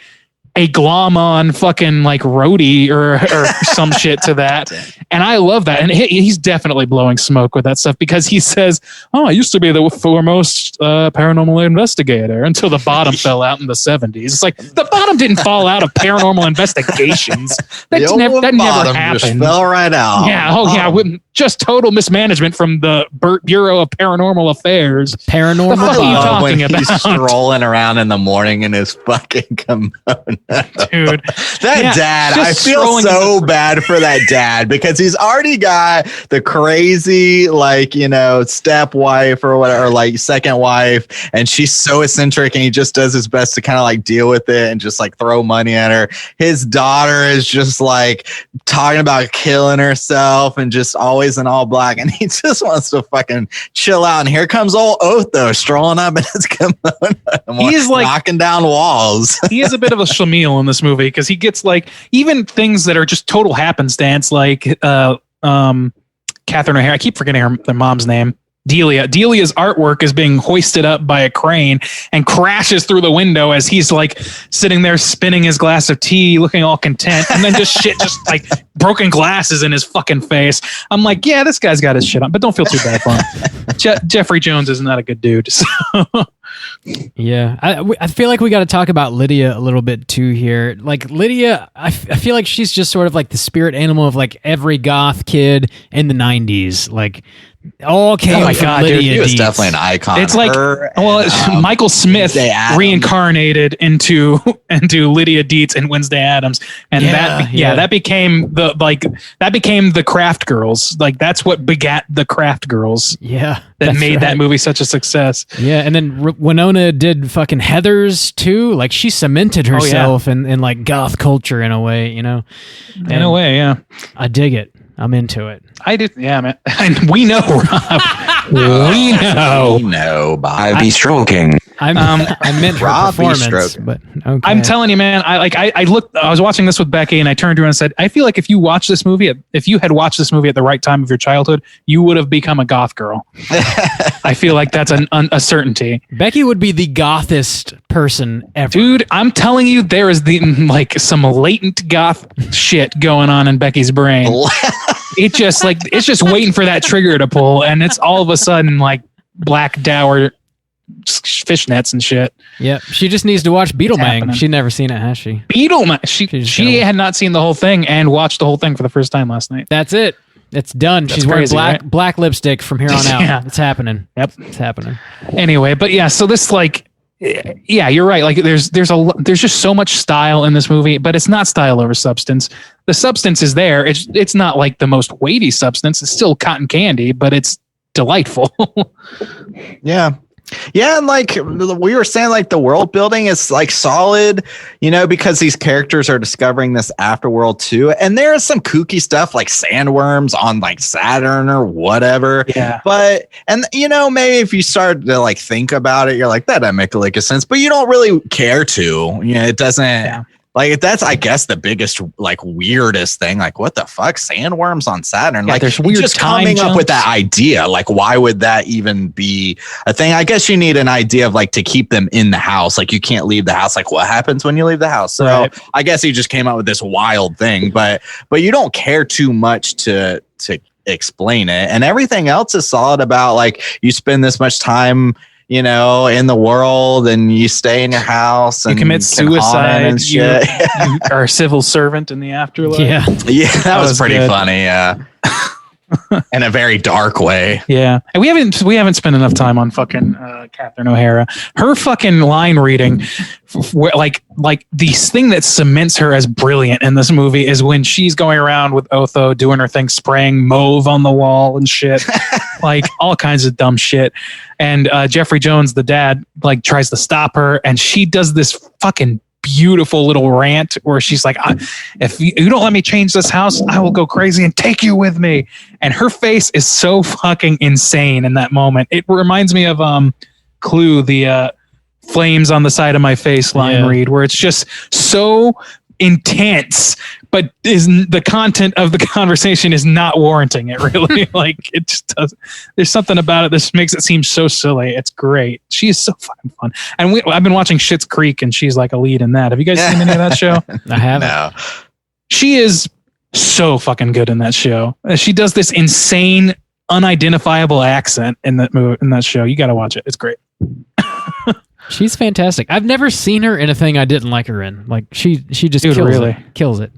a glom on fucking like roadie or some shit to that. And I love that. And he's definitely blowing smoke with that stuff because he says, I used to be the foremost paranormal investigator until the bottom fell out in the 70s. It's like the bottom didn't fall out of paranormal investigations. That never happened. Just fell right out. Yeah. Just total mismanagement from the Bureau of Paranormal Affairs. Paranormal. The fuck are you talking about? He's strolling around in the morning in his fucking kimono. Dude, dad, I feel so bad for that dad because he's already got the crazy, like, step wife or whatever, or like second wife, and she's so eccentric and he just does his best to kind of like deal with it and just like throw money at her. His daughter is just like talking about killing herself and just always in all black, and he just wants to fucking chill out. And here comes old Otho strolling up in his kimono. He's like knocking down walls. He is a bit of a schlemiel in this movie because he gets like even things that are just total happenstance, like Catherine O'Hara. I keep forgetting their mom's name. Delia's artwork is being hoisted up by a crane and crashes through the window as he's like sitting there spinning his glass of tea, looking all content, and then just like broken glasses in his fucking face. I'm like, yeah, this guy's got his shit on, but don't feel too bad for him. Jeffrey Jones is not a good dude. So. Yeah, I feel like we got to talk about Lydia a little bit too here. Like Lydia, I feel like she's just sort of like the spirit animal of like every goth kid in the 90s. Like all came from Lydia. Dude, he was definitely an icon. It's like, Michael Smith reincarnated into Lydia Dietz and Wednesday Addams, and that became the Craft Girls. Like that's what begat the Craft Girls. Yeah, that made that movie such a success. Yeah, and then Winona did fucking Heathers too. Like she cemented herself in like goth culture in a way, In a way, yeah. I dig it. I'm into it. I did, yeah, man. And we know, Rob. We know, Bob. I'll be stroking. I meant her Robbie performance, stroking. but okay. I'm telling you, man. I was watching this with Becky, and I turned to her and said, "I feel like if you had watched this movie at the right time of your childhood, you would have become a goth girl." I feel like that's a certainty. Becky would be the gothest person ever. Dude, I'm telling you, there is some latent goth shit going on in Becky's brain. It's just waiting for that trigger to pull, and it's all of a sudden like black dour fishnets and shit. Yep. She just needs to watch Beetlejuice. She's never seen it, has she? Beetlejuice. She had not seen the whole thing and watched the whole thing for the first time last night. That's it. It's done. She's wearing black lipstick from here on out. Yeah. It's happening. Yep. It's happening. Anyway, but yeah, so this yeah, you're right. Like there's just so much style in this movie, but it's not style over substance. The substance is there. It's not like the most weighty substance. It's still cotton candy, but it's delightful. Yeah. Yeah, and like we were saying, like the world building is like solid, because these characters are discovering this afterworld too. And there is some kooky stuff like sandworms on like Saturn or whatever. Yeah. But maybe if you start to like think about it, you're like, that doesn't make a sense, but you don't really care to. It doesn't. Yeah. Like that's, I guess, the biggest, like, weirdest thing. Like, what the fuck, sandworms on Saturn? Yeah, like, there's weird just time coming up with jumps. that idea. Like, why would that even be a thing? I guess you need an idea of like to keep them in the house. Like, you can't leave the house. Like, what happens when you leave the house? So Right. I guess he just came up with this wild thing, but you don't care too much to explain it, and everything else is solid about like you spend this much time in the world, and you stay in your house, and You commit suicide. and shit. You are a civil servant in the afterlife. Yeah. Yeah, that was pretty good. funny. Yeah, in a very dark way. Yeah, and we haven't spent enough time on fucking Catherine O'Hara. Her fucking line reading, like the thing that cements her as brilliant in this movie is when she's going around with Otho doing her thing, spraying mauve on the wall and shit, like all kinds of dumb shit. And Jeffrey Jones, the dad, like tries to stop her, and she does this fucking beautiful little rant where she's like, if you don't let me change this house, I will go crazy and take you with me. And her face is so fucking insane in that moment. It reminds me of Clue, the flames on the side of my face line read, where it's just so intense, but the content of the conversation is not warranting it, really. Like, it just does. There's something about it that makes it seem so silly. It's great. She is so fucking fun. And I've been watching Schitt's Creek, and she's like a lead in that. Have you guys seen any of that show? I haven't. No. She is so fucking good in that show. She does this insane, unidentifiable accent in that show. You got to watch it. It's great. She's fantastic. I've never seen her in a thing I didn't like her in. Like she just kills it.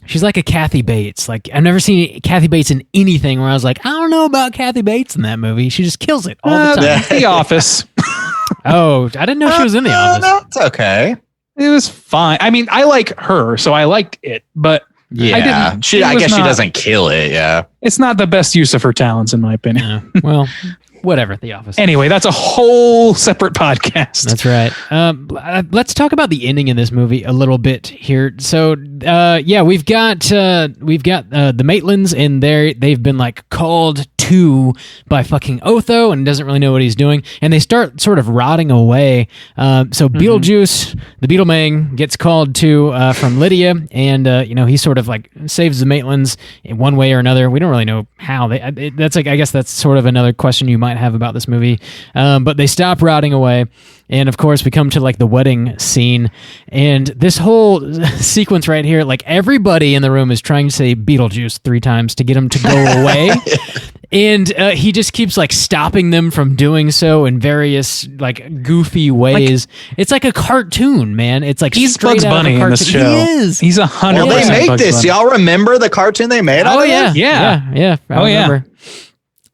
She's like a Kathy Bates. Like, I've never seen Kathy Bates in anything where I was like, I don't know about Kathy Bates in that movie. She just kills it all the time. The Office. Oh, I didn't know she was in The Office. No, it's okay. It was fine. I mean, I like her, so I liked it, but Yeah, I guess she doesn't kill it. Yeah, it's not the best use of her talents, in my opinion. Yeah. Well, whatever. The Office. Anyway, that's a whole separate podcast. That's right. Let's talk about the ending in this movie a little bit here. So, we've got the Maitlands, and they've been like called to by fucking Otho, and doesn't really know what he's doing, and they start sort of rotting away. So Beetlejuice, the Beetlemang, gets called to from Lydia, and he sort of like saves the Maitlands in one way or another. We don't really know how. That's like, I guess that's sort of another question you might have about this movie. But they stop rotting away. And of course, we come to like the wedding scene, and this whole sequence right here, like everybody in the room is trying to say Beetlejuice 3 times to get him to go away. And he just keeps like stopping them from doing so in various like goofy ways. It's like a cartoon, man. It's like he's Bugs Bunny in this show. He is. He's 100%. Well, they make Bugs this. Bunny. Y'all remember the cartoon they made? Oh out of yeah, it? Yeah. I remember.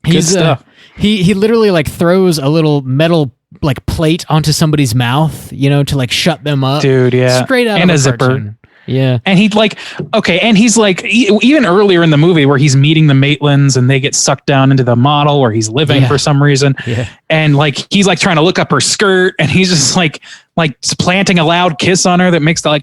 Good stuff. He literally like throws a little metal like plate onto somebody's mouth, to like shut them up. Dude, yeah. Straight out and of a zipper. Cartoon. Yeah. And he's like, even earlier in the movie where he's meeting the Maitlands and they get sucked down into the model where he's living for some reason. Yeah. And like, he's like trying to look up her skirt, and he's just like planting a loud kiss on her that makes the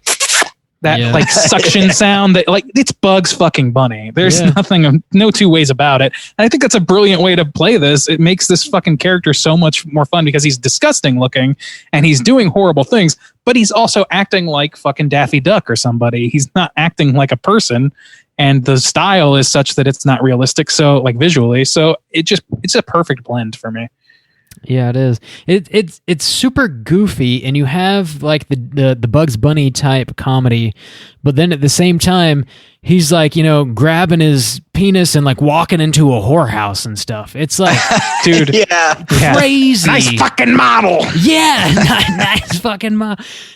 that Yeah. like suction sound that like it's Bugs fucking Bunny. There's Yeah. no two ways about it. And I think that's a brilliant way to play this. It makes this fucking character so much more fun because he's disgusting looking and he's doing horrible things, but he's also acting like fucking Daffy Duck or somebody. He's not acting like a person. And the style is such that it's not realistic. So like visually, so it's a perfect blend for me. Yeah, it is. It's super goofy, and you have like the Bugs Bunny type comedy, but then at the same time, he's like, you know, grabbing his penis and like walking into a whorehouse and stuff. It's like, Dude, Yeah. crazy. nice fucking model. Yeah, nice fucking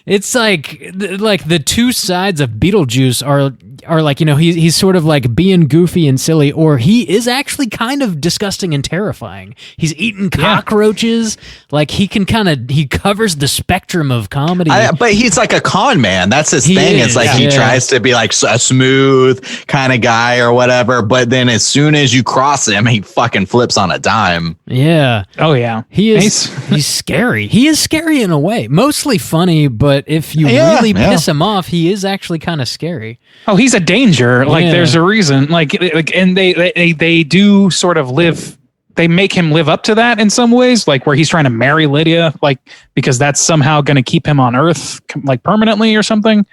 It's like the two sides of Beetlejuice are like, you know, he's sort of like being goofy and silly, or he is actually kind of disgusting and terrifying. He's eating cockroaches. Like he covers the spectrum of comedy. But he's like a con man. That's his thing. is, It's like he yeah. tries to be like a smooth kind of guy or whatever. But then as soon as you cross him, he fucking flips on a dime. Yeah. Oh yeah. He is. He's scary. He is scary in a way. Mostly funny, but if you really piss him off, he is actually kind of scary. Oh, he's a danger. Like Yeah. there's a reason. Like and they do sort of live. They make him live up to that in some ways, like where he's trying to marry Lydia, like because that's somehow going to keep him on Earth, like permanently or something.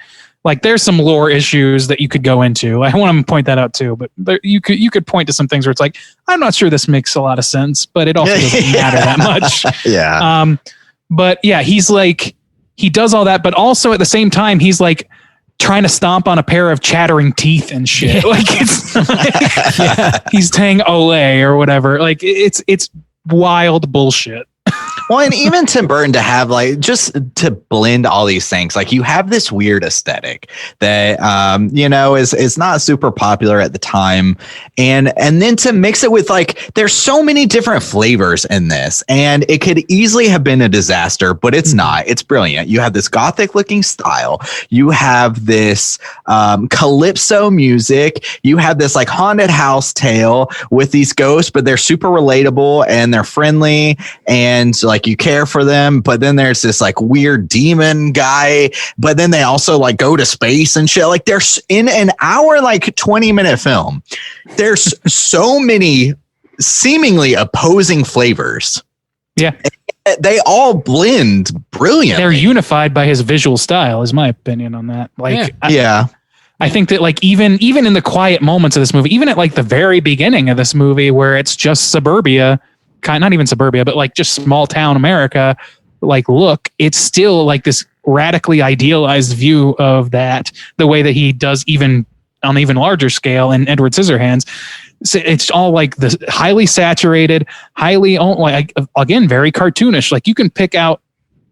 Like there's some lore issues that you could go into. I want to point that out too, but you could point to some things where it's like, I'm not sure this makes a lot of sense, but it also doesn't matter that much. Yeah. But yeah, he's like, he does all that, but also at the same time, he's like trying to stomp on a pair of chattering teeth and shit. Like it's like, he's saying Olay or whatever. Like it's wild bullshit. Well, and even Tim Burton to have like just to blend all these things, like you have this weird aesthetic that you know is not super popular at the time, and then to mix it with like there's so many different flavors in this, and it could easily have been a disaster, but it's not. It's brilliant. You have this gothic looking style, you have this calypso music, you have this like haunted house tale with these ghosts, but they're super relatable and they're friendly and like you care for them, but then there's this like weird demon guy, but then they also like go to space and shit. Like there's in an hour, like 20-minute film, there's so many seemingly opposing flavors. Yeah. They all blend brilliantly. They're unified by his visual style, is my opinion on that. Like, yeah. I think that like even in the quiet moments of this movie, even at like the very beginning of this movie where it's just suburbia, not even suburbia, but like just small town America, like look, it's still like this radically idealized view of that, the way that he does even on an even larger scale in Edward Scissorhands. So it's all like the highly saturated, highly like again, very cartoonish. Like you can pick out,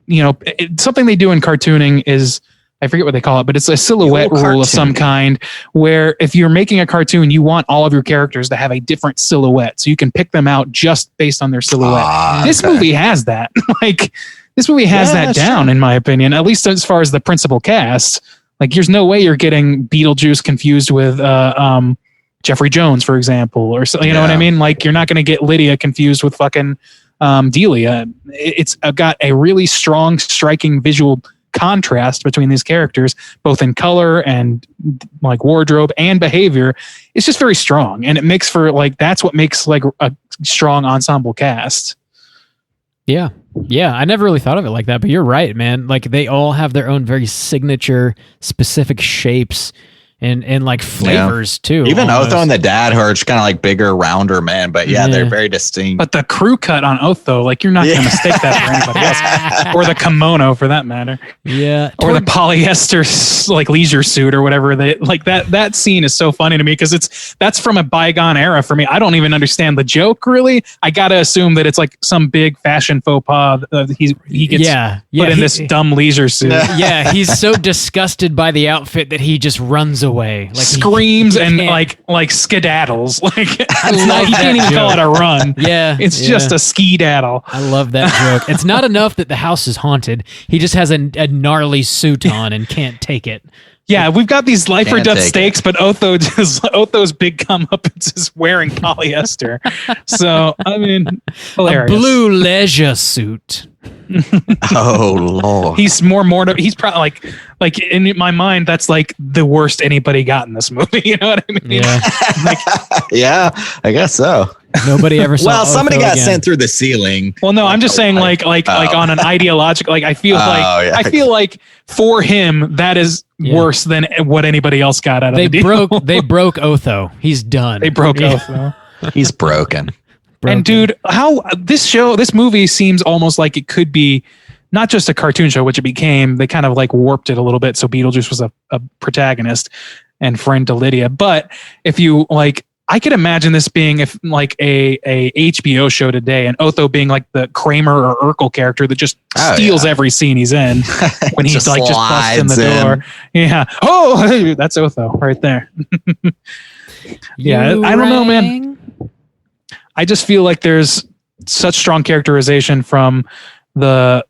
you know, something they do in cartooning is, I forget what they call it, but it's a silhouette rule of some kind where if you're making a cartoon, you want all of your characters to have a different silhouette. So you can pick them out just based on their silhouette. This movie has that. Like this movie has that down, in my opinion, at least as far as the principal cast. Like there's no way you're getting Beetlejuice confused with Jeffrey Jones, for example, or so, you know what I mean? Like you're not going to get Lydia confused with fucking Delia. It's got a really strong, striking visual contrast between these characters, both in color and like wardrobe and behavior. It's just very strong, and it makes for like that's what makes like a strong ensemble cast. Yeah. I never really thought of it like that, but you're right, man. Like they all have their own very signature, specific shapes and like flavors too. Even almost. Otho and the dad, who are just kind of like bigger, rounder men, but they're very distinct. But the crew cut on Otho, like you're not going to mistake that for anybody else, or the kimono for that matter. Yeah, or the polyester like leisure suit or whatever. They like that scene is so funny to me because that's from a bygone era for me. I don't even understand the joke really. I gotta assume that it's like some big fashion faux pas. He gets put in this dumb leisure suit. Yeah, he's so disgusted by the outfit that he just runs away. Like screams and like skedaddles. Like you can't even call it a run. Yeah, it's just a ski-daddle. I love that joke. It's not enough that the house is haunted. He just has a gnarly suit on and can't take it. Yeah, we've got these life or death stakes, but Otho's big comeuppance is wearing polyester. So I mean, hilarious. A blue leisure suit. Oh Lord. He's he's probably like in my mind, that's like the worst anybody got in this movie. You know what I mean? Yeah. Yeah, I guess so. Nobody ever saw. Well, somebody Otho got again. sent through the ceiling. Well, no, I'm just saying like on an ideological, like I feel yeah. I feel like for him that is worse than what anybody else got out of the deal. They broke Otho. He's done. They broke Otho. He's broken. And dude, how this movie seems almost like it could be not just a cartoon show, which it became. They kind of like warped it a little bit. So Beetlejuice was a protagonist and friend to Lydia. But if you like, I could imagine this being if like a HBO show today, and Otho being like the Kramer or Urkel character that just steals every scene he's in when he's like just busts in the door. Yeah. Oh, that's Otho right there. Yeah. I don't know, man. I just feel like there's such strong characterization from the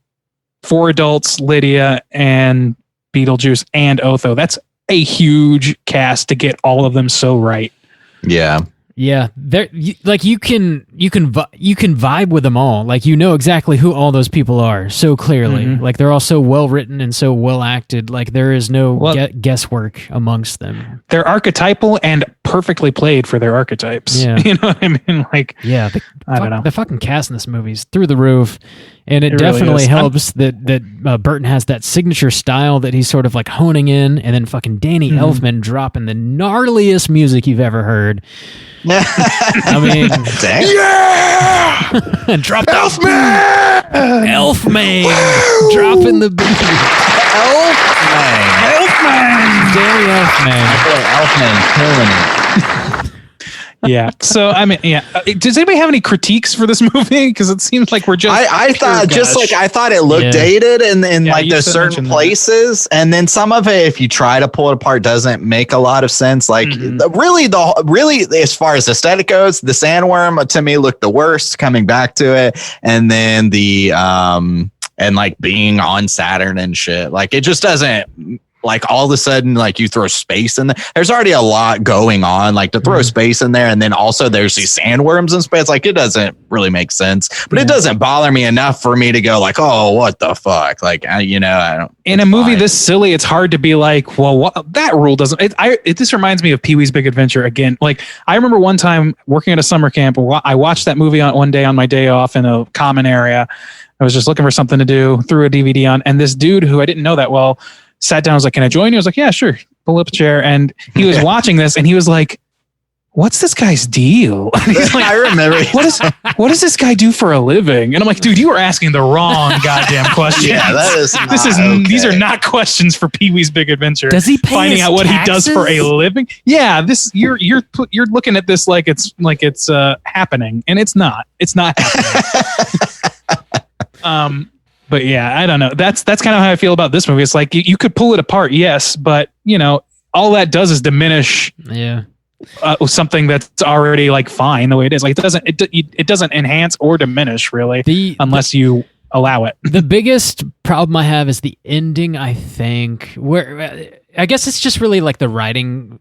four adults, Lydia and Beetlejuice and Otho. That's a huge cast to get all of them so right. Yeah. Yeah, like you can vibe with them all. Like you know exactly who all those people are so clearly. Mm-hmm. Like they're all so well written and so well acted. Like there is no guesswork amongst them. They're archetypal and perfectly played for their archetypes. Yeah. You know what I mean? Like yeah, I don't know. The fucking cast in this movie is through the roof, and it really definitely is. helps that Burton has that signature style that he's sort of like honing in, and then fucking Danny Elfman dropping the gnarliest music you've ever heard. I mean, yeah, drop Elfman, dropping the beat. Elfman, Danny Elfman, killing it. Yeah. So I mean, yeah. Does anybody have any critiques for this movie? Because it seems like we're just. I thought I thought it looked dated in like there's certain places, and then some of it, if you try to pull it apart, doesn't make a lot of sense. Like really, as far as aesthetic goes, the sandworm to me looked the worst. Coming back to it, and then the and like being on Saturn and shit, like it just doesn't. Like all of a sudden, like you throw space in there. There's already a lot going on, like to throw space in there. And then also there's these sandworms in space. Like it doesn't really make sense, but it doesn't bother me enough for me to go like, oh, what the fuck? Like, I don't. In a movie this silly, it's hard to be like, well, that rule doesn't. This reminds me of Pee-wee's Big Adventure again. Like I remember one time working at a summer camp, I watched that movie one day on my day off in a common area. I was just looking for something to do, threw a DVD on, and this dude who I didn't know that well sat down. I was like, can I join you? I was like, yeah, sure. Pull up a chair. And he was watching this and he was like, what's this guy's deal? And he's like, I remember. What does this guy do for a living? And I'm like, dude, you are asking the wrong goddamn question. Yeah, that is okay. These are not questions for Pee-wee's Big Adventure. Does he pay finding his what taxes? he does for a living? Yeah, you're looking at this like it's happening, and it's not. It's not happening. But yeah, I don't know. That's kind of how I feel about this movie. It's like you could pull it apart, yes, but all that does is diminish something that's already like fine the way it is. Like it doesn't enhance or diminish really unless you allow it. The biggest problem I have is the ending. I think where I guess it's just really like the writing.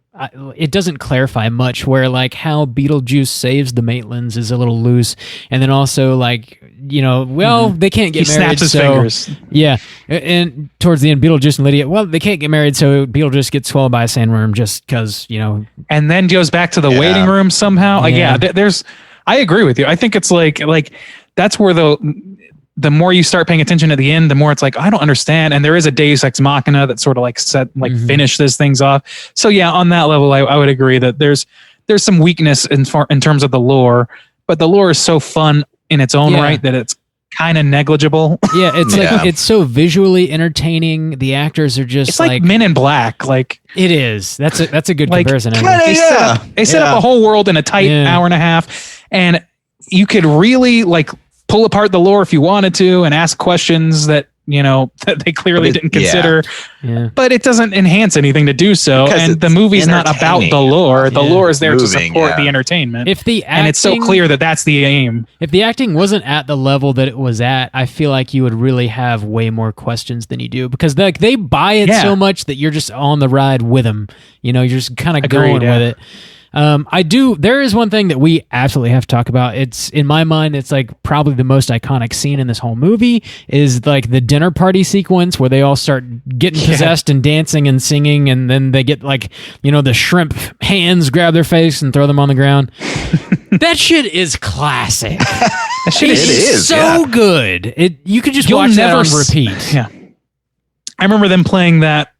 It doesn't clarify much. Where like how Beetlejuice saves the Maitlands is a little loose, and then also like they can't get married. He snaps his fingers. Yeah, and towards the end, Beetlejuice and Lydia, they can't get married, so Beetlejuice gets swallowed by a sandworm just because and then goes back to the waiting room somehow. Like I agree with you. I think it's like that's where the more you start paying attention at the end, the more it's like, I don't understand. And there is a Deus Ex Machina that sort of like finish these things off. So yeah, on that level, I would agree that there's some weakness in terms of the lore, but the lore is so fun in its own right that it's kind of negligible. Yeah, it's like it's so visually entertaining. The actors are just like Men in Black. Like it is. That's a good comparison. They set up a whole world in a tight hour and a half, and you could really like pull apart the lore if you wanted to and ask questions that that they clearly didn't consider. But it doesn't enhance anything to do so, and the movie's not about the lore. The lore is there to support the entertainment. And it's so clear that that's the aim. If the acting wasn't at the level that it was at, I feel like you would really have way more questions than you do, because they buy it so much that you're just on the ride with them. You're just kind of going with it. There is one thing that we absolutely have to talk about. It's, in my mind, it's like probably the most iconic scene in this whole movie is like the dinner party sequence where they all start getting possessed and dancing and singing, and then they get like, the shrimp hands grab their face and throw them on the ground. That shit is classic. That shit is so good. You could just watch that on repeat. Yeah. I remember them playing that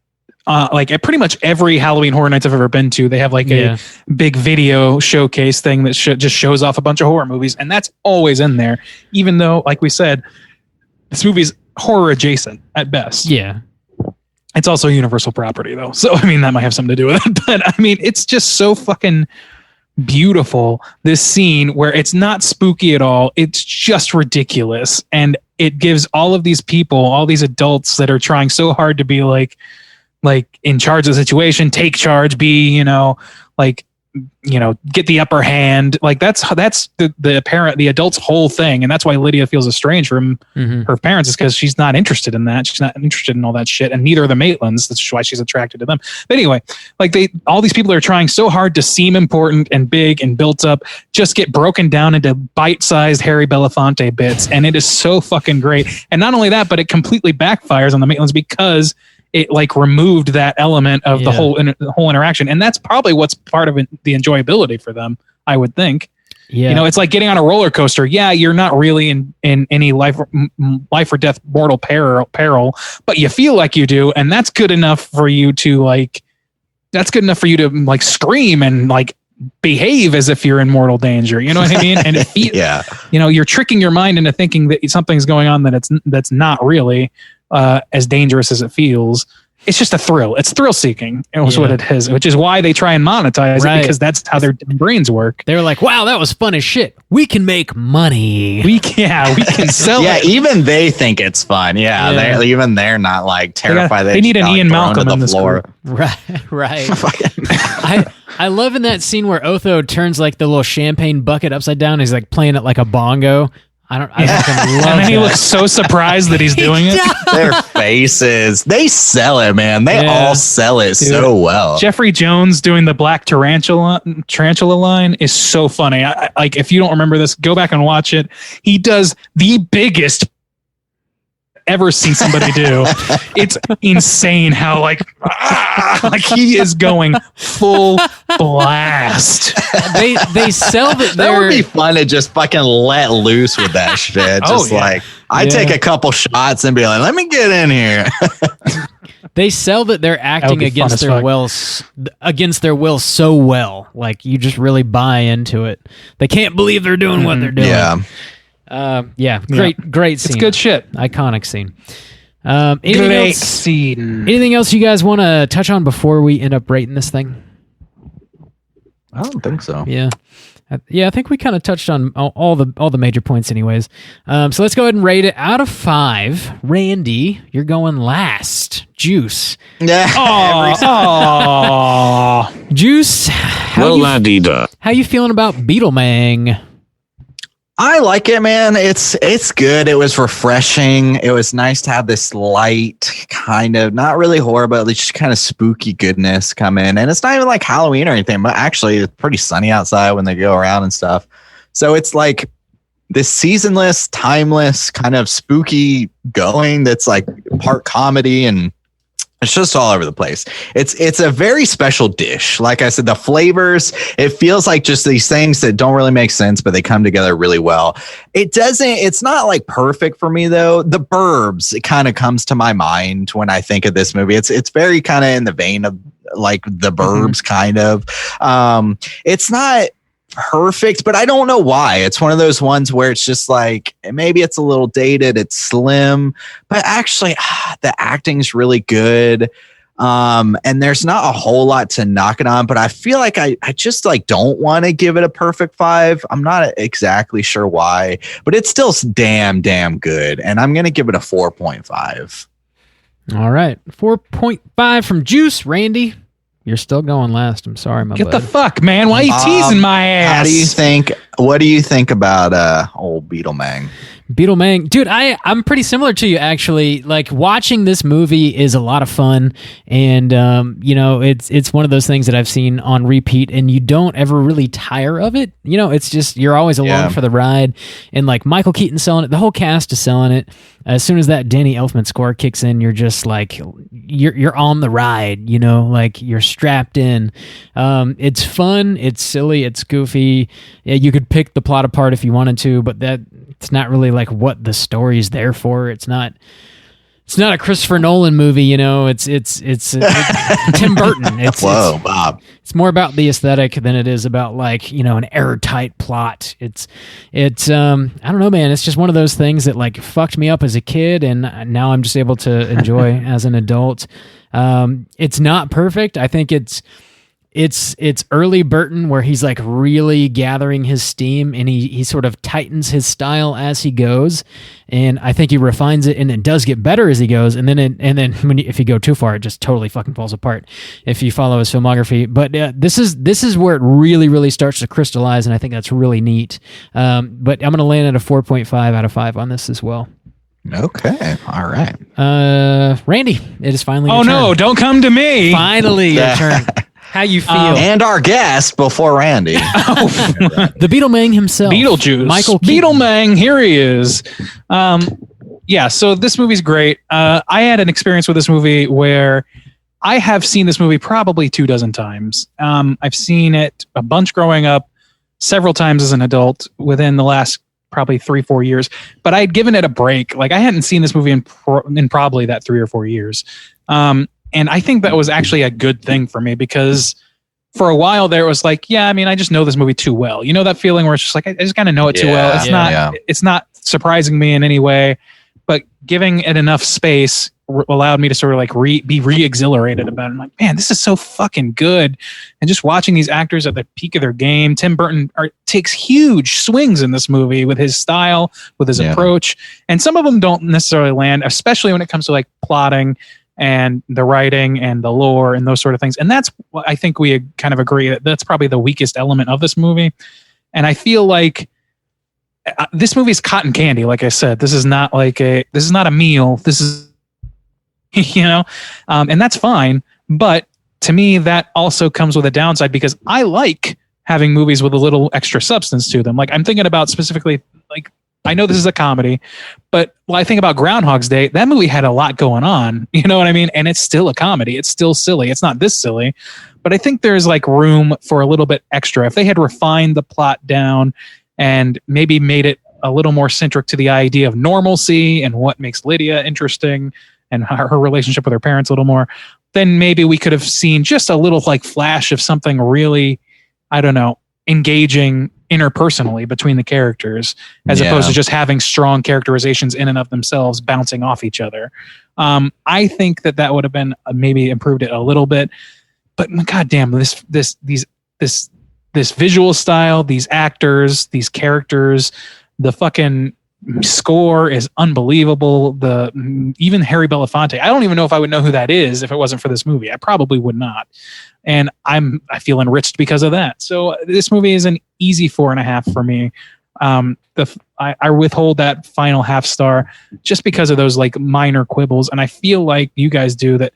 like at pretty much every Halloween Horror Nights I've ever been to. They have like a big video showcase thing that just shows off a bunch of horror movies, and that's always in there, even though, like we said, this movie's horror adjacent at best. Yeah. It's also Universal property though. So, I mean, that might have something to do with it, but I mean, it's just so fucking beautiful, this scene where it's not spooky at all. It's just ridiculous. And it gives all of these people, all these adults that are trying so hard to be like in charge of the situation, take charge, be, get the upper hand. Like that's the adult's whole thing. And that's why Lydia feels estranged from her parents, is because she's not interested in that. She's not interested in all that shit. And neither are the Maitlands. That's why she's attracted to them. But anyway, all these people are trying so hard to seem important and big and built up, just get broken down into bite-sized Harry Belafonte bits. And it is so fucking great. And not only that, but it completely backfires on the Maitlands because it removed that element of the whole interaction. And that's probably what's part of the enjoyability for them, I would think. Yeah. It's like getting on a roller coaster. Yeah, you're not really in any life or death mortal peril, but you feel like you do, and that's good enough for you to scream and behave as if you're in mortal danger. You know what I mean? And you're tricking your mind into thinking that something's going on that's not really as dangerous as it feels. It's just a thrill. It's thrill seeking. It was what it is, which is why they try and monetize it, because that's how their brains work. They were like, wow, that was fun as shit. We can make money. We can sell it. Yeah, even they think it's fun. Yeah. They're not terrified. They need an Ian Malcolm in this floor. Right. I love in that scene where Otho turns the little champagne bucket upside down. He's playing it like a bongo. I love and then he looks so surprised that he's doing it. Their faces, they sell it, man. They all sell it so well. Jeffrey Jones doing the black tarantula line is so funny. If you don't remember this, go back and watch it. He does the biggest ever seen somebody do. It's insane how he is going full blast. They sell that would be fun to just fucking let loose with that shit. I take a couple shots and be like, let me get in here. They sell that they're acting against their will so well. You just really buy into it. They can't believe they're doing what they're doing. Great scene. It's good shit. Iconic scene. Anything else you guys want to touch on before we end up rating this thing? I don't think so. Yeah, I think we kind of touched on all the major points, anyways. So let's go ahead and rate it out of 5. Randy, you're going last. Juice. Yeah. Juice. How you feeling about Beetlemang? I like it, man. It's good. It was refreshing. It was nice to have this light, kind of not really horror, but just kind of spooky goodness come in. And it's not even like Halloween or anything, but actually it's pretty sunny outside when they go around and stuff. So it's like this seasonless, timeless kind of spooky going that's part comedy, and it's just all over the place. It's a very special dish. Like I said, the flavors, it feels like just these things that don't really make sense, but they come together really well. It's not perfect for me though. The Burbs, it kind of comes to my mind when I think of this movie. It's very kind of in the vein of the Burbs kind of. It's not perfect, but I don't know why. It's one of those ones where it's just maybe it's a little dated, it's slim, but actually the acting's really good. And there's not a whole lot to knock it on, but I feel like I just don't want to give it a perfect 5. I'm not exactly sure why, but it's still damn good. And I'm going to give it a 4.5. All right. 4.5 from Juice. Randy, you're still going last. I'm sorry, my Get the fuck, man. Why are you teasing my ass? How do you think What do you think about old Beetlemang? Beetlemang, dude, I'm pretty similar to you actually. Like watching this movie is a lot of fun, and it's one of those things that I've seen on repeat, and you don't ever really tire of it. It's just you're always along for the ride, and like Michael Keaton selling it, the whole cast is selling it. As soon as that Danny Elfman score kicks in, you're just like you're on the ride. Like you're strapped in. It's fun, it's silly, it's goofy. Yeah, you could pick the plot apart if you wanted to, but it's not really like what the story is there for. It's not a Christopher Nolan movie, it's Tim Burton. Whoa, Bob. It's more about the aesthetic than it is about like, an airtight plot. It's I don't know, man. It's just one of those things that like fucked me up as a kid, and now I'm just able to enjoy as an adult. It's not perfect. I think it's early Burton where he's like really gathering his steam, and he sort of tightens his style as he goes, and I think he refines it, and it does get better as he goes, and then if you go too far, it just totally fucking falls apart if you follow his filmography. But this is where it really really starts to crystallize, and I think that's really neat. But I'm gonna land at a 4.5 out of 5 on this as well. Okay, all right. Randy, it is finally. Oh your turn. no! Don't come to me. Finally, your turn. How you feel? And our guest before Randy. The Beetlemang himself. Beetlejuice. Michael Keaton. Beetlemang, here he is. So this movie's great. I had an experience with this movie where I have seen this movie probably 24 times. I've seen it a bunch growing up, several times as an adult within the last probably 3-4 years, but I'd given it a break. Like I hadn't seen this movie in probably that 3 or 4 years. And I think that was actually a good thing for me because for a while there it was like, I just know this movie too well. That feeling where it's just like, I just kind of know it too well. It's not surprising me in any way, but giving it enough space allowed me to sort of like be re-exhilarated about it. I'm like, man, this is so fucking good. And just watching these actors at the peak of their game, Tim Burton takes huge swings in this movie with his style, with his approach. And some of them don't necessarily land, especially when it comes to like plotting and the writing and the lore and those sort of things. And that's what I think we kind of agree that that's probably the weakest element of this movie. And I feel like this movie is cotton candy. Like I said, this is not a meal. This is, and that's fine. But to me, that also comes with a downside because I like having movies with a little extra substance to them. Like I'm thinking about specifically, like, I know this is a comedy, but when I think about Groundhog's Day, that movie had a lot going on. You know what I mean? And it's still a comedy. It's still silly. It's not this silly, but I think there's like room for a little bit extra. If they had refined the plot down and maybe made it a little more centric to the idea of normalcy and what makes Lydia interesting and her relationship with her parents a little more, then maybe we could have seen just a little like flash of something really, I don't know, engaging interpersonally between the characters as opposed to just having strong characterizations in and of themselves bouncing off each other. I think that would have been maybe improved it a little bit, but goddamn, this visual style, these actors, these characters, the fucking score is unbelievable. Even Harry Belafonte, I don't even know if I would know who that is if it wasn't for this movie. I probably would not. And I feel enriched because of that. So this movie is an easy 4.5 for me. I withhold that final half star just because of those like minor quibbles. And I feel like you guys do that.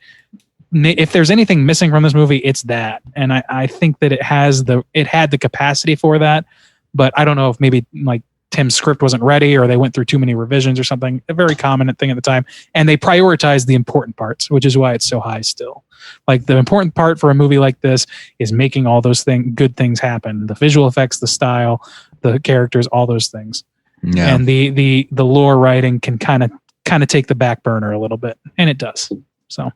If there's anything missing from this movie, it's that. And I think that it had the capacity for that, but I don't know if maybe like Tim's script wasn't ready or they went through too many revisions or something. A very common thing at the time. And they prioritized the important parts, which is why it's so high still. Like the important part for a movie like this is making all those good things happen. The visual effects, the style, the characters, all those things. Yeah. And the lore writing can kind of take the back burner a little bit. And it does. So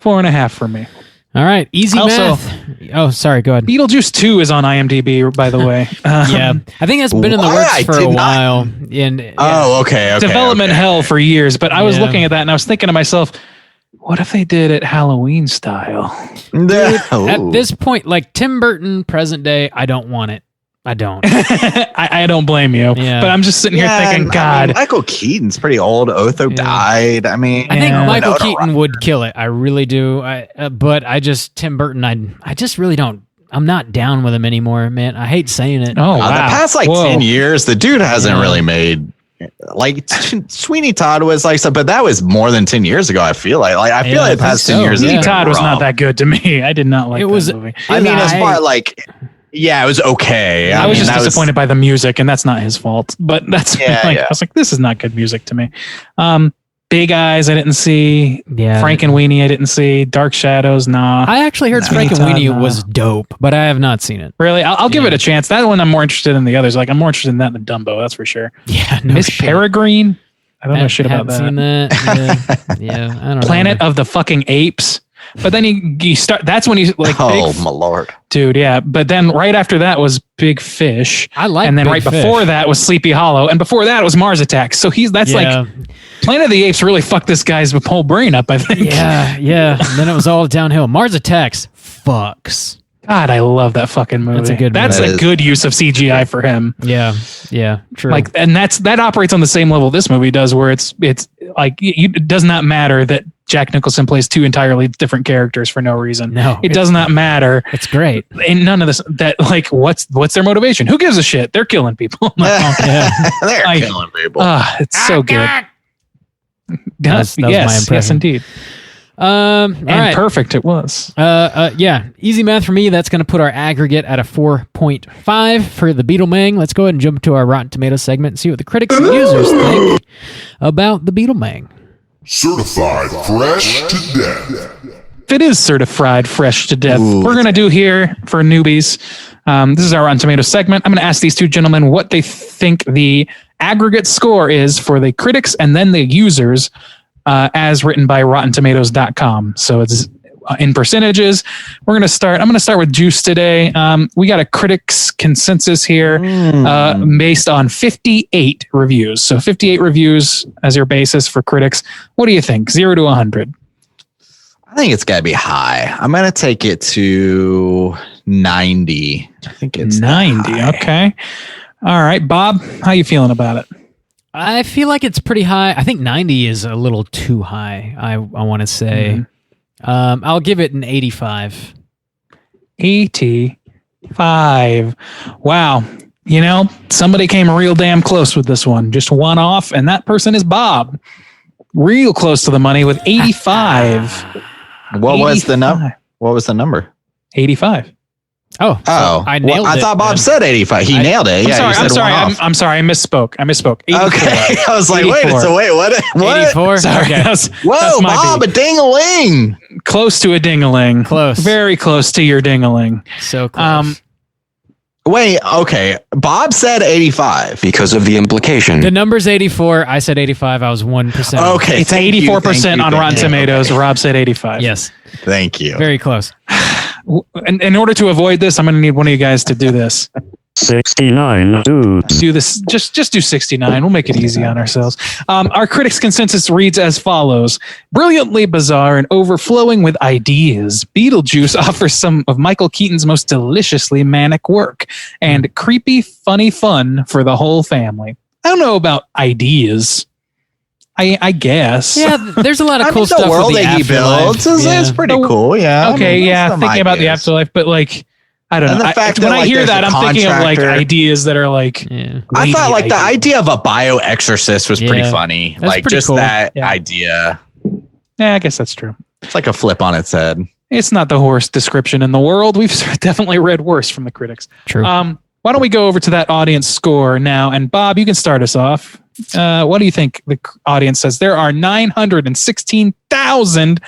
4.5 for me. All right, easy math. Oh, sorry, go ahead. Beetlejuice 2 is on IMDb, by the way. Yeah, I think that's been in the works for a while. Okay. Development hell for years. But I was looking at that and I was thinking to myself, what if they did it Halloween style? Dude, at this point, like Tim Burton, present day, I don't want it. I don't. I don't blame you. Yeah. But I'm just sitting here thinking, God. Michael Keaton's pretty old. Otho died. I mean, I think Michael Keaton would kill it. I really do. But Tim Burton, I just really don't I'm not down with him anymore, man. I hate saying it. Oh, The wow. past like Whoa. 10 years, the dude hasn't really made like Sweeney Todd was like, so, but that was more than 10 years ago. I feel like I feel like the past 10 years. Sweeney Todd was not that good to me. I did not like that movie. I mean, as far like, yeah, it was okay. I was just disappointed by the music, and that's not his fault. But that's I was like, this is not good music to me. Big Eyes, I didn't see. Yeah. Frank and Weenie, I didn't see. Dark Shadows, nah. I actually heard Frank and Weenie was dope, but I have not seen it. Really? I'll give it a chance. That one I'm more interested in than the others. Like, I'm more interested in that than Dumbo, that's for sure. Yeah, Miss Peregrine? I don't know shit about that. Seen that. Yeah, I don't know. Planet of the fucking Apes. But then you start. That's when you like. My lord, dude! Yeah, but then right after that was Big Fish. I like. And then Big right Fish. before that was Sleepy Hollow, and before that was Mars Attacks. So that's like Planet of the Apes really fucked this guy's whole brain up. I think. Yeah. And then it was all downhill. Mars Attacks fucks. God, I love that fucking movie. That's a good. That's movie. a good use of CGI for him. Yeah, true. Like, and that operates on the same level this movie does, where it's like it does not matter that Jack Nicholson plays two entirely different characters for no reason. No, it does not matter. It's great. And none of this that like what's their motivation? Who gives a shit? They're killing people. They're killing people. It's so good. That was my impression. Yes, indeed. And perfect it was. Yeah, easy math for me. That's going to put our aggregate at a 4.5 for the Beetlemang. Let's go ahead and jump to our Rotten Tomatoes segment and see what the critics and users think about the Beetlemang. Certified fresh to death. If it is certified fresh to death, we're going to do here for newbies. This is our Rotten Tomatoes segment. I'm going to ask these two gentlemen what they think the aggregate score is for the critics and then the users, as written by RottenTomatoes.com. So it's in percentages. I'm going to start with Juice today. We got a critics consensus here based on 58 reviews. So 58 reviews as your basis for critics. What do you think? 0 to 100. I think it's got to be high. I'm going to take it to 90. I think it's 90. high. Okay. All right, Bob, how you feeling about it? I feel like it's pretty high. I think 90 is a little too high, I want to say. I'll give it an 85. 85. Wow. You know, somebody came real damn close with this one. Just one off, and that person is Bob. Real close to the money with 85. What was the number? What was the number? 85. Oh, I nailed it. I thought Bob said 85. He nailed it. Yeah, I'm sorry. I misspoke. 84. Okay. I was like, 84. wait, what? 84? Sorry. Okay. Whoa, Bob, a ding-a-ling. Close to a ding-a-ling. Close. Very close to your ding-a-ling. So close. Wait, okay. Bob said 85. Because of the implication. The number's 84. I said 85. I was 1%. Okay. It's 84% on Rotten Tomatoes. Rob said 85. Yes. Thank you. Very close. In order to avoid this, I'm going to need one of you guys to do this. 69 dudes. Do this. Just do 69. We'll make it easy on ourselves. Our critics' consensus reads as follows: brilliantly bizarre and overflowing with ideas, Beetlejuice offers some of Michael Keaton's most deliciously manic work and creepy, funny fun for the whole family. I don't know about ideas. I guess. Yeah, there's a lot of cool stuff. The world with the that he afterlife. builds is pretty cool. Yeah. Okay. Yeah. Thinking about the afterlife, but like, I don't know. And the fact that, when I like, hear there's that, a I'm thinking of like contractor. ideas that are like. Yeah. I thought like the idea of a bioexorcist was pretty Yeah. funny. That's Like pretty just cool. that Yeah. idea. Yeah, I guess that's true. It's like a flip on its head. It's not the worst description in the world. We've definitely read worse from the critics. True. Why don't we go over to that audience score now? And Bob, you can start us off. What do you think the audience says? There are 916,000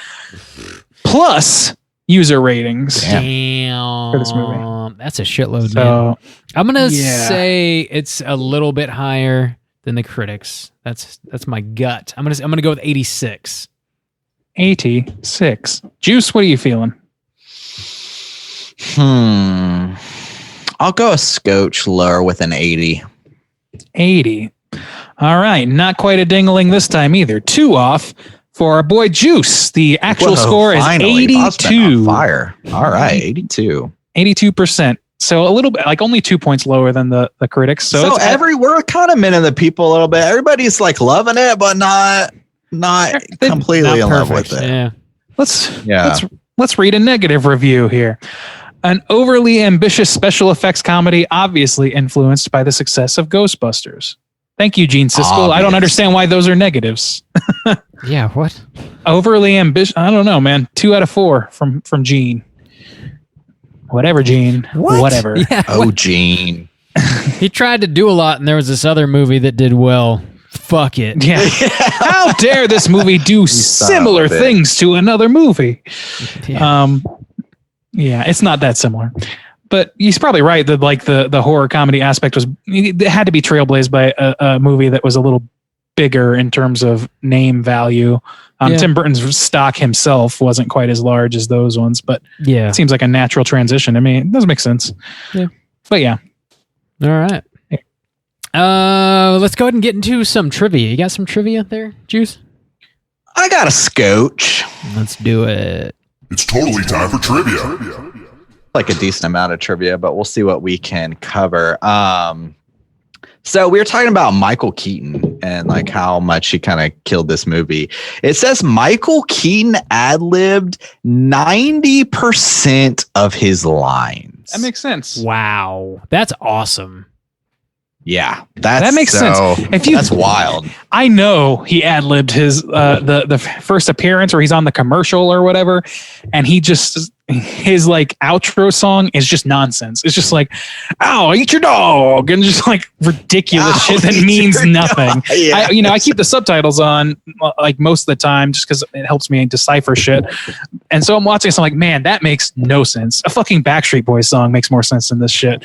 plus user ratings. Damn. For this movie. That's a shitload, man. So I'm gonna say it's a little bit higher than the critics. That's my gut. I'm gonna go with 86. 86. Juice, what are you feeling? I'll go a scotch lower with an 80. 80. All right. Not quite a dingling this time either. 2 off for our boy Juice. The actual score is Finally, Bob's been on 82. fire. All right, 82. 82%. So a little bit, like only 2 points lower than the critics. So it's we're kind of minting the people a little bit. Everybody's like loving it, but not completely Not in love perfect. with it. Yeah. let's read a negative review here. An overly ambitious special effects comedy, obviously influenced by the success of Ghostbusters. Thank you, Gene Siskel. I don't understand why those are negatives. Yeah, what? Overly ambitious. I don't know, man. 2 out of 4 from Gene. Whatever, Gene. What? Whatever. Yeah, Oh, Gene. he tried to do a lot, and there was this other movie that did well. Fuck it. Yeah. How dare this movie do similar things to another movie? Yeah. Yeah, it's not that similar. But he's probably right that like the horror comedy aspect it had to be trailblazed by a movie that was a little bigger in terms of name value. Tim Burton's stock himself wasn't quite as large as those ones, but Yeah. it seems like a natural transition. I mean, it does make sense. Yeah. But yeah. All right. Let's go ahead and get into some trivia. You got some trivia there, Juice? I got a scotch. Let's do it. It's totally time for trivia. Like a decent amount of trivia, but we'll see what we can cover. So we were talking about Michael Keaton and like how much he kind of killed this movie. It says Michael Keaton ad-libbed 90% of his lines. That makes sense. Wow. That's awesome. Yeah, That makes sense. That's wild. I know he ad-libbed his the first appearance where he's on the commercial or whatever, and his like outro song is just nonsense. It's just like, "Ow, eat your dog," and just like ridiculous shit that means nothing. Yeah. I keep the subtitles on like most of the time just because it helps me decipher shit. And so I'm watching this, I'm like, man, that makes no sense. A fucking Backstreet Boys song makes more sense than this shit.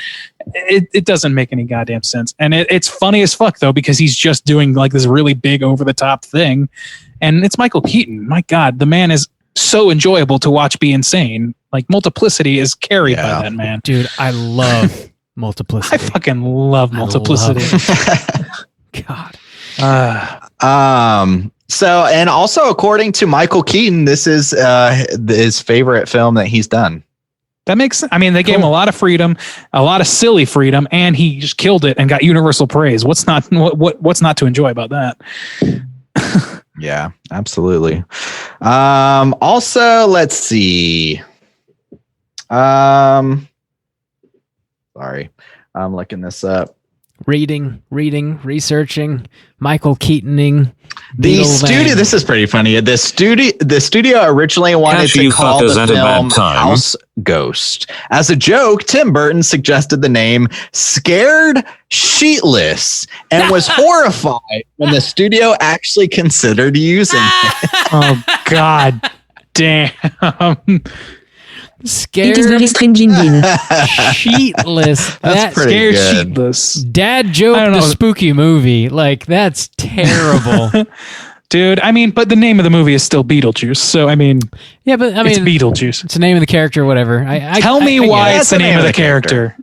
It doesn't make any goddamn sense. And it's funny as fuck though, because he's just doing like this really big over the top thing. And it's Michael Keaton. My God, the man is so enjoyable to watch be insane. Like Multiplicity is carried by that man. Dude, I love Multiplicity. I fucking love Multiplicity. God. So, and also according to Michael Keaton, this is his favorite film that he's done. That makes sense. I mean, they gave him a lot of freedom, a lot of silly freedom, and he just killed it and got universal praise. What's not to enjoy about that? Yeah, absolutely. Also, let's see. Sorry, I'm looking this up. Reading, researching, Michael Keatoning. The studio. This is pretty funny. The studio originally wanted to call the film House Ghost. As a joke, Tim Burton suggested the name Scared Sheetless and was horrified when the studio actually considered using it. Oh God, damn! Scared It is very strange indeed. Sheetless. That's pretty Scared good. sheetless. Dad joke I don't the know. spooky movie. Like, that's terrible. Dude, I mean, but the name of the movie is still Beetlejuice. So, I mean, Yeah, but I it's mean, Beetlejuice. it's the name of the character, whatever. Tell me why get it. it's the name of the character.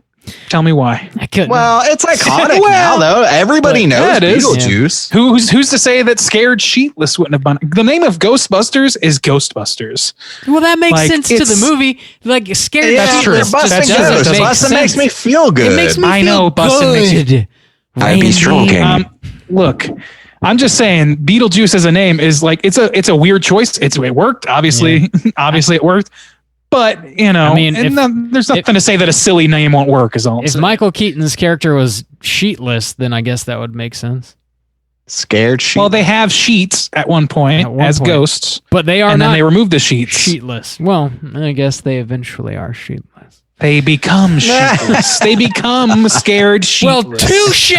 Tell me why. I couldn't. Well, it's iconic now, though. Everybody knows yeah, it is. Beetlejuice. Who's to say that Scared Sheetless wouldn't have been? The name of Ghostbusters is Ghostbusters. Well, that makes Like, sense to the it's- movie. Like, Scared That's true. They're Sheetless. busting That doesn't ghosts. make Busting sense. makes me feel good. It makes me I feel know, busting makes you- good. I'd be Randy. stroking. Look, I'm just saying, Beetlejuice as a name is like it's a weird choice. It worked, obviously. Obviously, it worked. But I mean, there's nothing to say that a silly name won't work. Is all. I'm If saying. Michael Keaton's character was sheetless, then I guess that would make sense. Scared sheet. Well, they have sheets at one point At one as point. ghosts, But they are and not then they remove the sheets. sheetless. Well, I guess they eventually are sheetless. They become sheetless. They become scared sheetless. Well, touche,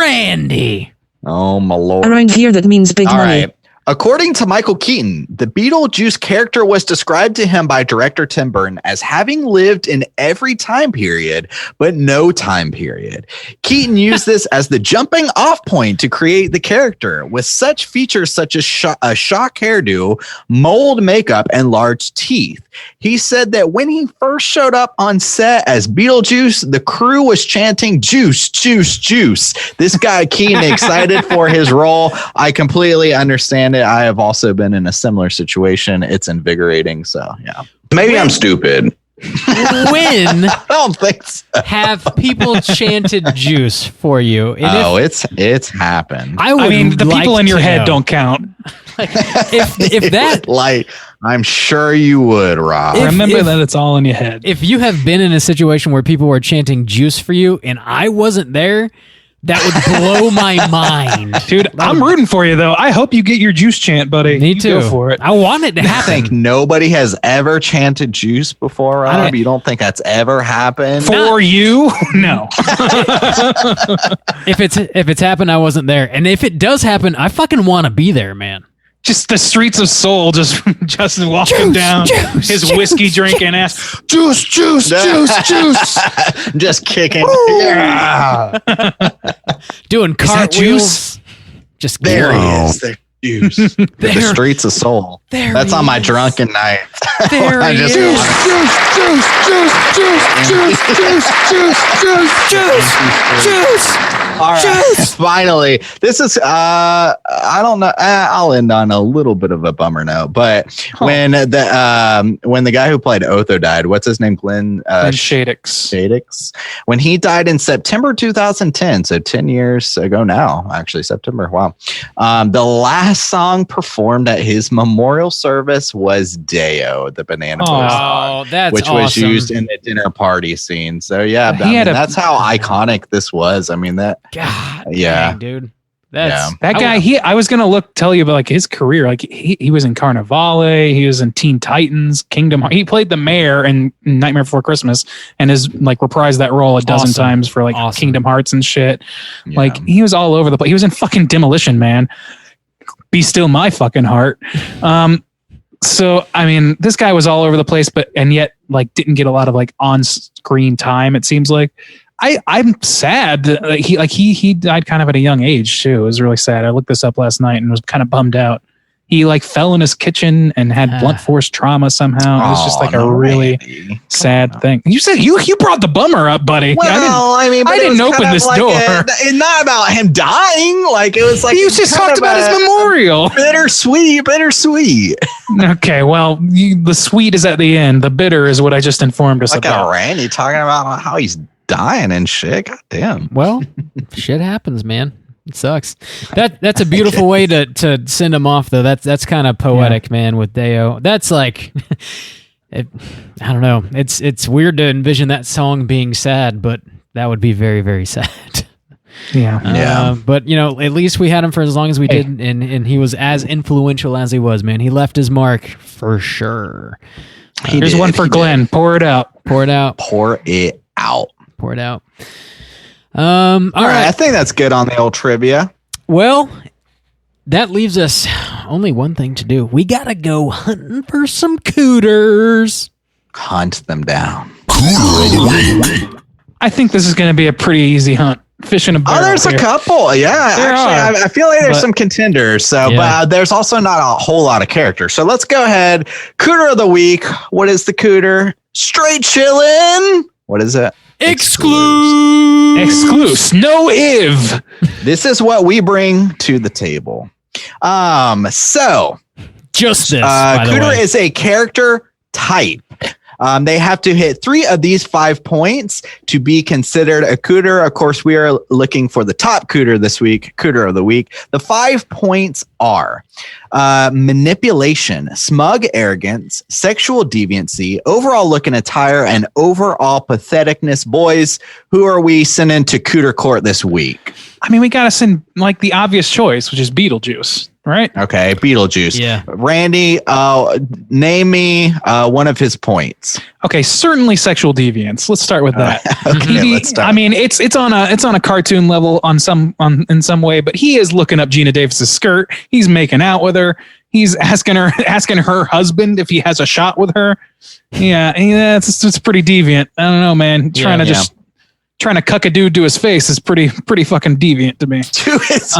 Randy. Oh, my Lord. Around here, that means big All money. right. According to Michael Keaton, the Beetlejuice character was described to him by director Tim Burton as having lived in every time period, but no time period. Keaton used this as the jumping off point to create the character with such features such as a shock hairdo, mold makeup, and large teeth. He said that when he first showed up on set as Beetlejuice, the crew was chanting "Juice, juice, juice." This guy Keaton excited for his role. I completely understand it. I have also been in a similar situation. It's invigorating. So yeah, Maybe I'm stupid. When I don't think so. have people chanted juice for you? And It's happened. I would I mean, the like people in your to head know. don't count. If that Like I'm sure you would, Rob. Remember that it's all in your head. If you have been in a situation where people were chanting juice for you and I wasn't there, that would blow my mind. Dude, I'm rooting for you, though. I hope you get your juice chant, buddy. Me too. Go for it. I want it to I happen. think nobody has ever chanted juice before, Rob. You don't think that's ever happened? For you? No. If it's happened, I wasn't there. And if it does happen, I fucking want to be there, man. Just the streets of Seoul, just walking down, his whiskey drinking ass. Juice. Just kicking. Yeah. Doing cartwheels. Just there he is. There. Juice. The streets of Seoul. That's on my drunken night. There he is. Juice. All right. Finally, this is I don't know. I'll end on a little bit of a bummer note, but when the guy who played Otho died, what's his name? Glenn Shadix. When he died in September 2010, so 10 years ago now, actually September. Wow. The last song performed at his memorial service was Deo, the Banana Boy song, which was used in the dinner party scene. So yeah, that's how iconic this was. I mean that. God, yeah, dang, dude. That guy. I was gonna tell you about like his career. Like he was in Carnivale. He was in Teen Titans, Kingdom Hearts. He played the mayor in Nightmare Before Christmas, and has like reprised that role a dozen times for like Kingdom Hearts and shit. Yeah. Like he was all over the place. He was in fucking Demolition Man. Be Still My Fucking Heart. So I mean, this guy was all over the place, and yet like didn't get a lot of like on-screen time. It seems like. I'm sad that he died kind of at a young age too. It was really sad. I looked this up last night and was kind of bummed out. He like fell in his kitchen and had blunt force trauma somehow. It was just like a really sad thing. You said you brought the bummer up, buddy. Well, I didn't open this door. It's not about him dying. Like it was like you just talked about his memorial. Bittersweet. Okay, well, the sweet is at the end. The bitter is what I just informed us about. Like a Randy talking about how he's dying and shit. God damn. Well, shit happens, man. It sucks. That's a beautiful way to send him off, though. That's kind of poetic, man. With Deo, that's like, I don't know. It's weird to envision that song being sad, but that would be very, very sad. Yeah. But at least we had him for as long as we did, and he was as influential as he was. Man, he left his mark for sure. Here's one for Glenn. Pour it out. Pour it out. All right. I think that's good on the old trivia. Well, that leaves us only one thing to do. We gotta go hunting for some cooters. Hunt them down. I think this is going to be a pretty easy hunt. Fishing a barrel. There's a couple. Yeah, actually, I feel like there's some contenders. So, but there's also not a whole lot of characters. So let's go ahead. Cooter of the week. What is the cooter? Straight chillin'. What is it? Exclusive. No if. This is what we bring to the table. So justice. Cooter is a character type. They have to hit 3 of these 5 points to be considered a cooter. Of course, we are looking for the top cooter this week, cooter of the week. The 5 points are manipulation, smug arrogance, sexual deviancy, overall look and attire, and overall patheticness. Boys, who are we sending to cooter court this week? I mean, we got to send like the obvious choice, which is Beetlejuice. Right. Okay. Beetlejuice. Yeah. Randy, name me one of his points. Okay. Certainly sexual deviance. Let's start with that. Okay. Let's start. I mean, it's on a cartoon level in some way, but he is looking up Gina Davis's skirt. He's making out with her. He's asking her husband if he has a shot with her. Yeah. It's pretty deviant. I don't know, man. Trying to cuck a dude to his face is pretty fucking deviant to me. To his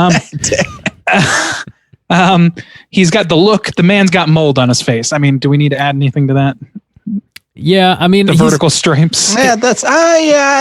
he's got the look. The man's got mold on his face. I mean, do we need to add anything to that? Yeah, I mean the vertical stripes. Yeah,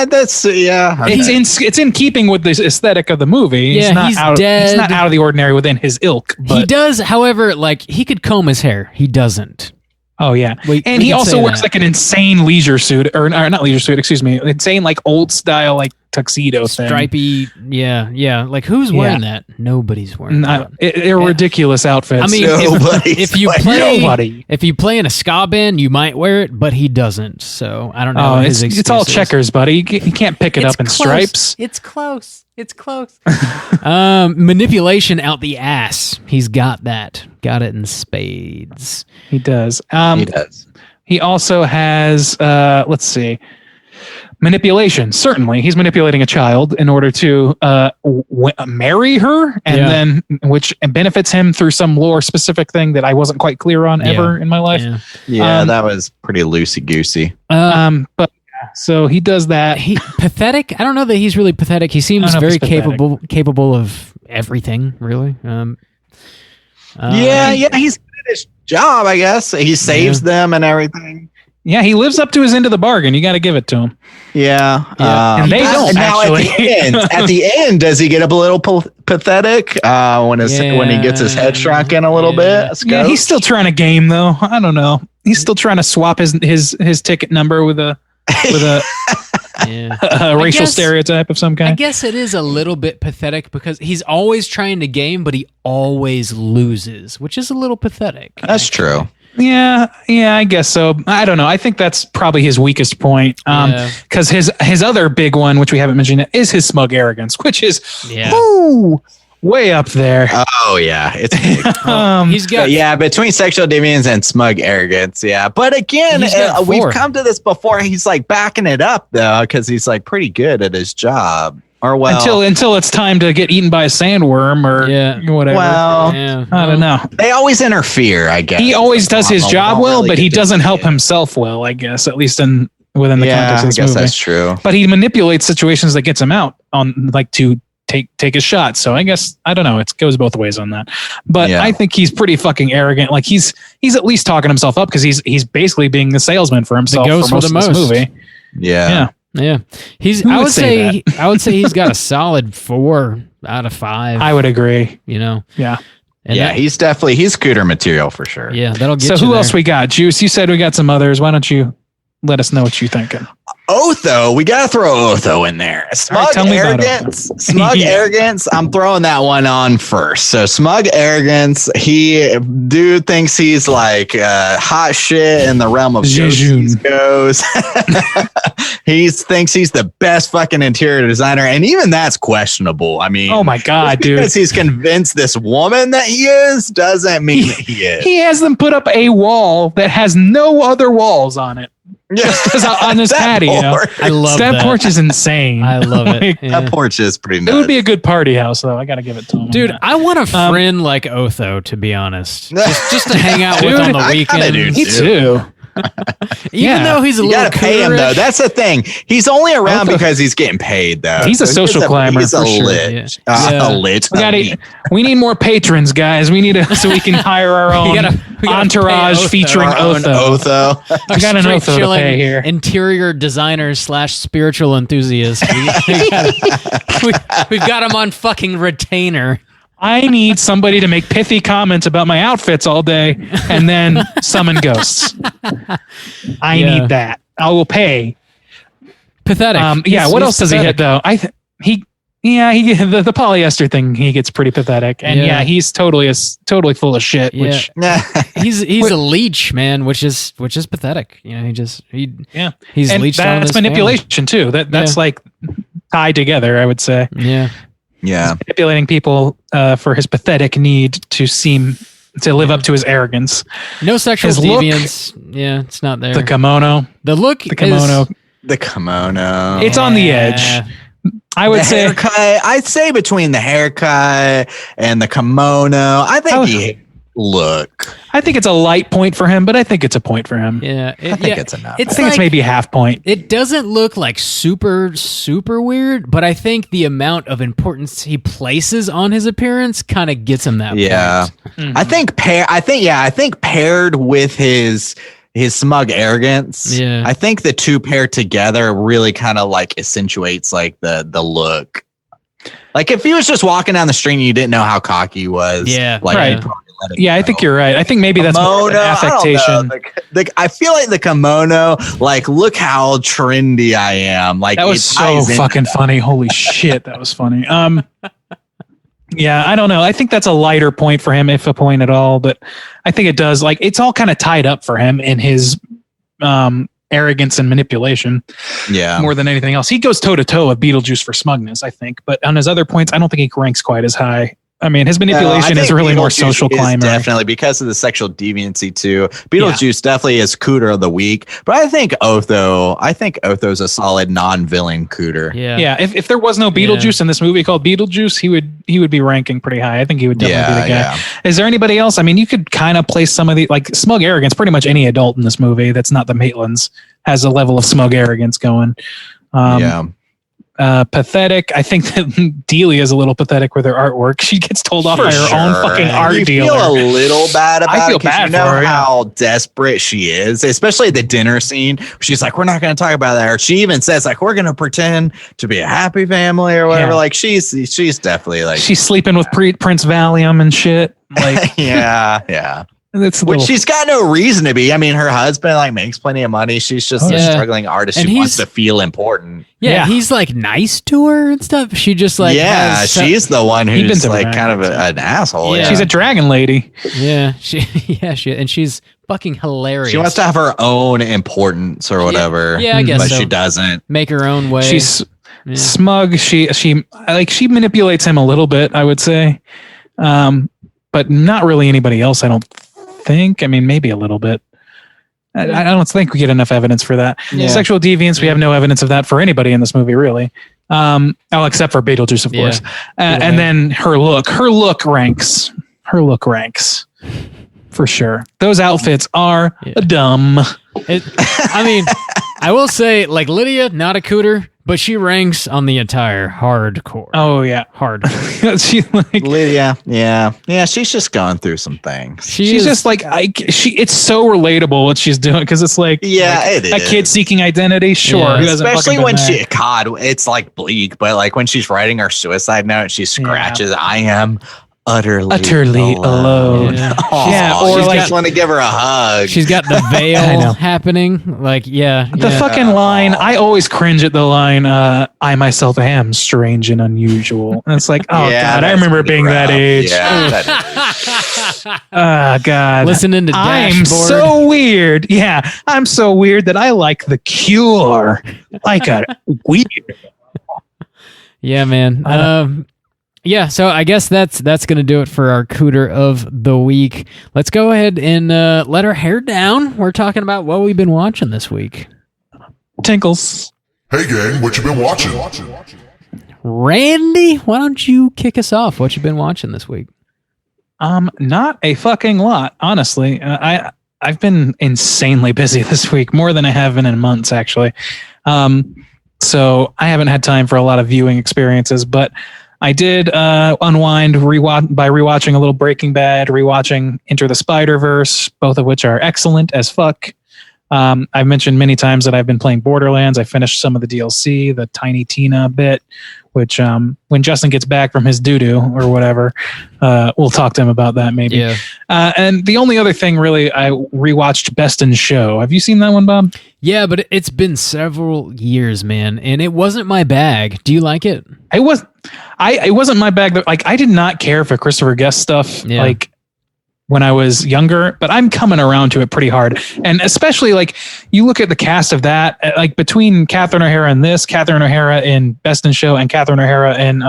It's in keeping with the aesthetic of the movie. Yeah, he's dead. He's not out of the ordinary within his ilk. But. He does, however, like he could comb his hair. He doesn't. Oh yeah, he also wears like an insane leisure suit, or not leisure suit. Excuse me, insane like old style like tuxedo thing. Stripey, yeah. Like who's wearing that? Nobody's wearing that. They're ridiculous outfits. I mean, if you play in a ska band, you might wear it, but he doesn't. So I don't know. It's all checkers, buddy. You can't pick it up in stripes. It's close. Manipulation out the ass. He's got that. Got it in spades. He does. He does. He also has, let's see, manipulation. Certainly, he's manipulating a child in order to marry her, and then which benefits him through some lore specific thing that I wasn't quite clear on ever in my life. Yeah, that was pretty loosey goosey. But so he does that. He pathetic. I don't know that he's really pathetic. He seems very capable of everything. Really. He's good at his job, I guess. He saves them and everything. Yeah, he lives up to his end of the bargain. You got to give it to him. Yeah. And they don't now actually. At the end, does he get a little pathetic when he gets his head shrunk in a little bit? Yeah, he's still trying to game though. I don't know. He's still trying to swap his ticket number with a racial stereotype of some kind. I guess it is a little bit pathetic because he's always trying to game, but he always loses, which is a little pathetic. That's true. Yeah, I guess so. I don't know. I think that's probably his weakest point. Because his other big one, which we haven't mentioned yet, is his smug arrogance, which is way up there. Oh yeah, it's big. He's got between sexual deviance and smug arrogance. Yeah, but again, we've come to this before. He's like backing it up though, because he's like pretty good at his job. Or until it's time to get eaten by a sandworm or whatever. Well, I don't know. They always interfere, I guess. He always does his job well, but he doesn't help himself well, I guess, at least within the context of this movie. That's true. But he manipulates situations that gets him out on to take his shot. So I guess, I don't know. It goes both ways on that. But I think he's pretty fucking arrogant. Like he's at least talking himself up because he's basically being the salesman for himself for most of this movie. Yeah. Yeah, I would say he's got a solid 4 out of 5. I would agree. Yeah, he's Cooter material for sure. Yeah, that'll get. So you who there. else we got? Juice, you said we got some others. Why don't you let us know what you're thinking? Otho, we gotta throw Otho in there. Smug arrogance. I'm throwing that one on first. So smug arrogance. Dude thinks he's like hot shit in the realm of goes. He thinks he's the best fucking interior designer, and even that's questionable. I mean, oh my god, dude! Because he's convinced this woman that he is doesn't mean that he is. He has them put up a wall that has no other walls on it. Just on his patio. I love that. That porch is insane. I love it. That porch is pretty nuts. It would be a good party house, though. I got to give it to him. Dude, I want a friend like Otho, to be honest. Just to hang out with on the weekend. Me too. Even though he's a little gotta pay him though. That's the thing. He's only around because he's getting paid though. He's a social climber. He's a lit. A lit. We need more patrons, guys. We need so we can hire our own entourage featuring Otho. I got an Otho to pay here. Interior designer / spiritual enthusiast. We've got him on fucking retainer. I need somebody to make pithy comments about my outfits all day and then summon ghosts. I need that. I will pay. Pathetic. What else does he hit though? The polyester thing, he gets pretty pathetic. And he's totally full of shit. Which he's a leech, man, which is pathetic. He's and leeched on that's his manipulation too. That's like tied together, I would say. Yeah. He's manipulating people for his pathetic need to live up to his arrogance. No sexual deviance. It's not there. The kimono. The kimono. It's on the edge. I would say haircut. I'd say between the haircut and the kimono. I think I think it's a light point for him, but I think it's a point for him. I think it's enough. I think it's maybe a half point. It doesn't look like super, super weird, but I think the amount of importance he places on his appearance kind of gets him that point. Mm-hmm. I think paired with his smug arrogance, I think the two paired together really kind of like accentuates like the look. Like if he was just walking down the street and you didn't know how cocky he was, he'd probably let it Yeah, I go. think you're right. I think maybe that's more of an affectation. I feel like the kimono, like, look how trendy I am. Like, That was it so ties into fucking that. funny. Holy shit, that was funny. Yeah, I don't know. I think that's a lighter point for him, if a point at all. But I think it does. Like, it's all kind of tied up for him in his arrogance and manipulation. Yeah. More than anything else, he goes toe to toe with Beetlejuice for smugness, I think. But on his other points, I don't think he ranks quite as high. I mean, his manipulation is really more social climber. Definitely because of the sexual deviancy too. Beetlejuice definitely is Cooter of the week, but I think Otho's a solid non-villain Cooter. Yeah. If there was no Beetlejuice in this movie called Beetlejuice, he would be ranking pretty high. I think he would definitely be the guy. Yeah. Is there anybody else? I mean, you could kind of place some of the, like, smug arrogance. Pretty much any adult in this movie that's not the Maitlands has a level of smug arrogance going. Pathetic. I think that Delia is a little pathetic with her artwork. She gets told off by her own fucking art you dealer. feel a little bad about I feel it 'cause bad you know for her, yeah. how desperate she is, especially the dinner scene. She's like, we're not going to talk about that. Or she even says, like, we're going to pretend to be a happy family or whatever. Yeah. Like, she's definitely like, She's sleeping with Prince Valium and shit. Like, yeah. it's a Which little, she's got no reason to be. I mean, her husband like makes plenty of money. She's just a struggling artist And who wants he's- to feel important. Yeah, he's like nice to her and stuff. She just like has she's the one He's been who's to like her, kind of an asshole. Yeah. she's a dragon lady. and she's fucking hilarious. She wants to have her own importance or whatever. Yeah, I guess but so. she doesn't. Make her own way. She's smug. She manipulates him a little bit, I would say, but not really anybody else. I don't think. I mean, maybe a little bit. I don't think we get enough evidence for that. Yeah. Sexual deviance, we have no evidence of that for anybody in this movie, really. Except for Beetlejuice, of course. And then her look ranks for sure. Those outfits are dumb. I mean, I will say, like, Lydia, not a Cooter, but she ranks on the entire hardcore. Oh yeah, hardcore. She like Lydia. Yeah. She's just going through some things. She's just like it's so relatable what she's doing because it's like it a is. kid seeking identity. Sure, who hasn't especially fucking when been that? it's like bleak, but like when she's writing her suicide note, she scratches, "I am utterly alone." Yeah. Yeah, or she like just want to give her a hug. She's got the veil happening. Like, The fucking line, I always cringe at the line, I myself am strange and unusual. And it's like, oh God, I remember being that age. Oh God. Listening to I'm Dashboard. so weird. Yeah, I'm so weird that I like The Cure. Like a weird. Yeah, man. Yeah, so I guess that's going to do it for our Cooter of the week. Let's go ahead and let our hair down. We're talking about what we've been watching this week. Tinkles. Hey gang, what you been watching? Randy, why don't you kick us off? What you been watching this week? Not a fucking lot, honestly. I've been insanely busy this week, more than I have been in months, actually. So I haven't had time for a lot of viewing experiences, but I did unwind by rewatching a little Breaking Bad, rewatching Enter the Spider-Verse, both of which are excellent as fuck. I've mentioned many times that I've been playing Borderlands. I finished some of the DLC, the Tiny Tina bit, which when Justin gets back from his doo-doo or whatever, we'll talk to him about that maybe. Yeah. And the only other thing really, I rewatched Best in Show. Have you seen that one, Bob? Yeah, but it's been several years, man, and it wasn't my bag. Do you like it? It wasn't my bag. Like, I did not care for Christopher Guest stuff. Yeah. Like when I was younger, but I'm coming around to it pretty hard. And especially like you look at the cast of that, like between Catherine O'Hara and this, Catherine O'Hara in Best in Show and Catherine O'Hara in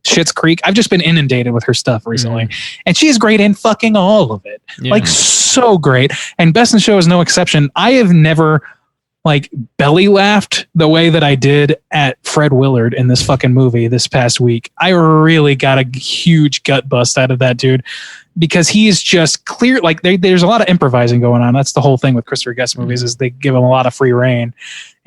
Schitt's Creek. I've just been inundated with her stuff recently. And she's great in fucking all of it. Yeah. Like so great. And Best in Show is no exception. I have never like belly laughed the way that I did at Fred Willard in this fucking movie this past week. I really got a huge gut bust out of that dude because he is just clear. Like there's a lot of improvising going on. That's the whole thing with Christopher Guest movies is they give him a lot of free reign.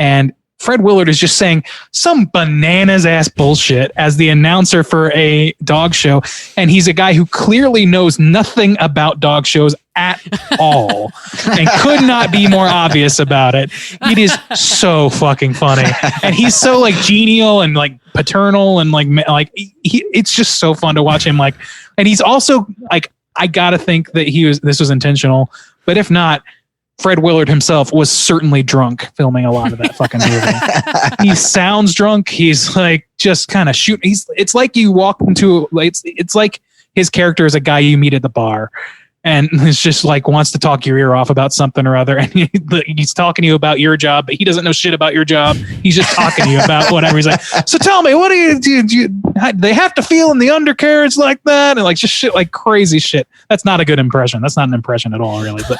And Fred Willard is just saying some bananas ass bullshit as the announcer for a dog show. And he's a guy who clearly knows nothing about dog shows at all and could not be more obvious about it. It is so fucking funny. And he's so like genial and like paternal and like it's just so fun to watch him. Like, and he's also like, I gotta think that this was intentional, but if not, Fred Willard himself was certainly drunk filming a lot of that fucking movie. He sounds drunk. He's like just kind of shooting. It's like you walk into it's like his character is a guy you meet at the bar, and it's just like wants to talk your ear off about something or other, and he's talking to you about your job, but he doesn't know shit about your job. He's just talking to you about whatever. He's like, so tell me, what do they have to feel in the undercarriage like that, and like just shit, like crazy shit. That's not a good impression. That's not an impression at all, really. But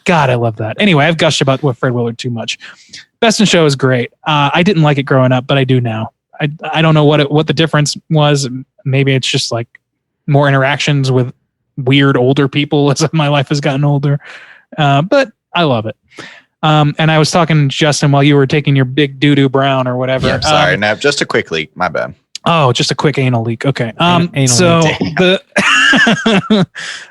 God, I love that. Anyway, I've gushed about Fred Willard too much. Best in Show is great. I didn't like it growing up, but I do now. I don't know what the difference was. Maybe it's just like more interactions with weird older people as my life has gotten older. But I love it. And I was talking to Justin while you were taking your big doo-doo brown or whatever. Yeah, sorry. No, just a quick leak. My bad. Oh, just a quick anal leak. Okay. Anal leak.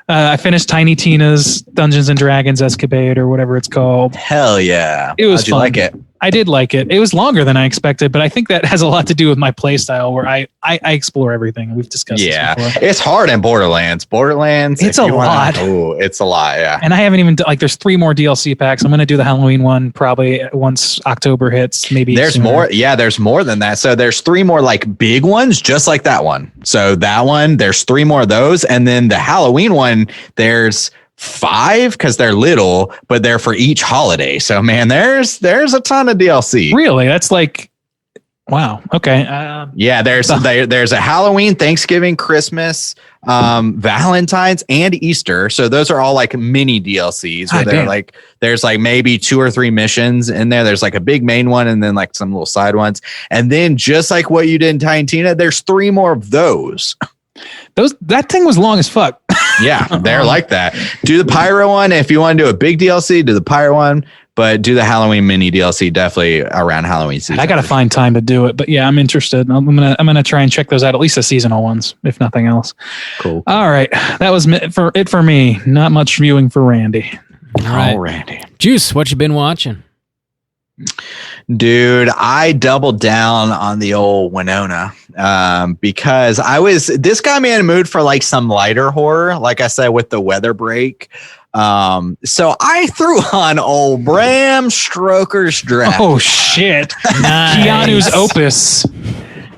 I finished Tiny Tina's Dungeons and Dragons Escapade or whatever it's called. Hell yeah. It was How'd you fun. like it? I did like it. It was longer than I expected, but I think that has a lot to do with my play style where I explore everything. We've discussed this before. It's hard in Borderlands. It's a lot. It's a lot, yeah. And I haven't even there's 3 more DLC packs. I'm going to do the Halloween one probably once October hits. Maybe there's sooner. more. Yeah, there's more than that. So there's 3 more like big ones, just like that one. So that one, there's 3 more of those, and then the Halloween one, there's 5 because they're little, but they're for each holiday. So man, there's a ton of DLC. Really? That's like, wow. Okay. Yeah, there's a Halloween, Thanksgiving, Christmas, Valentine's, and Easter. So those are all like mini DLCs. Where they're like, there's like maybe 2 or 3 missions in there. There's like a big main one, and then like some little side ones. And then just like what you did in Tiny Tina, there's 3 more of those. That thing was long as fuck. Yeah, they're like that. Do the Pyro one if you want to do a big DLC. Do the Pyro one, but do the Halloween mini DLC definitely around Halloween season. I got to find time to do it, but yeah, I'm interested. I'm gonna try and check those out, at least the seasonal ones, if nothing else. Cool. All right, that was it for me. Not much viewing for Randy. All right, Randy. Juice, what you been watching? Dude, I doubled down on the old Winona because this got me in a mood for like some lighter horror, like I said, with the weather break. So I threw on old Bram Stoker's Dracula. Oh shit. Keanu's opus.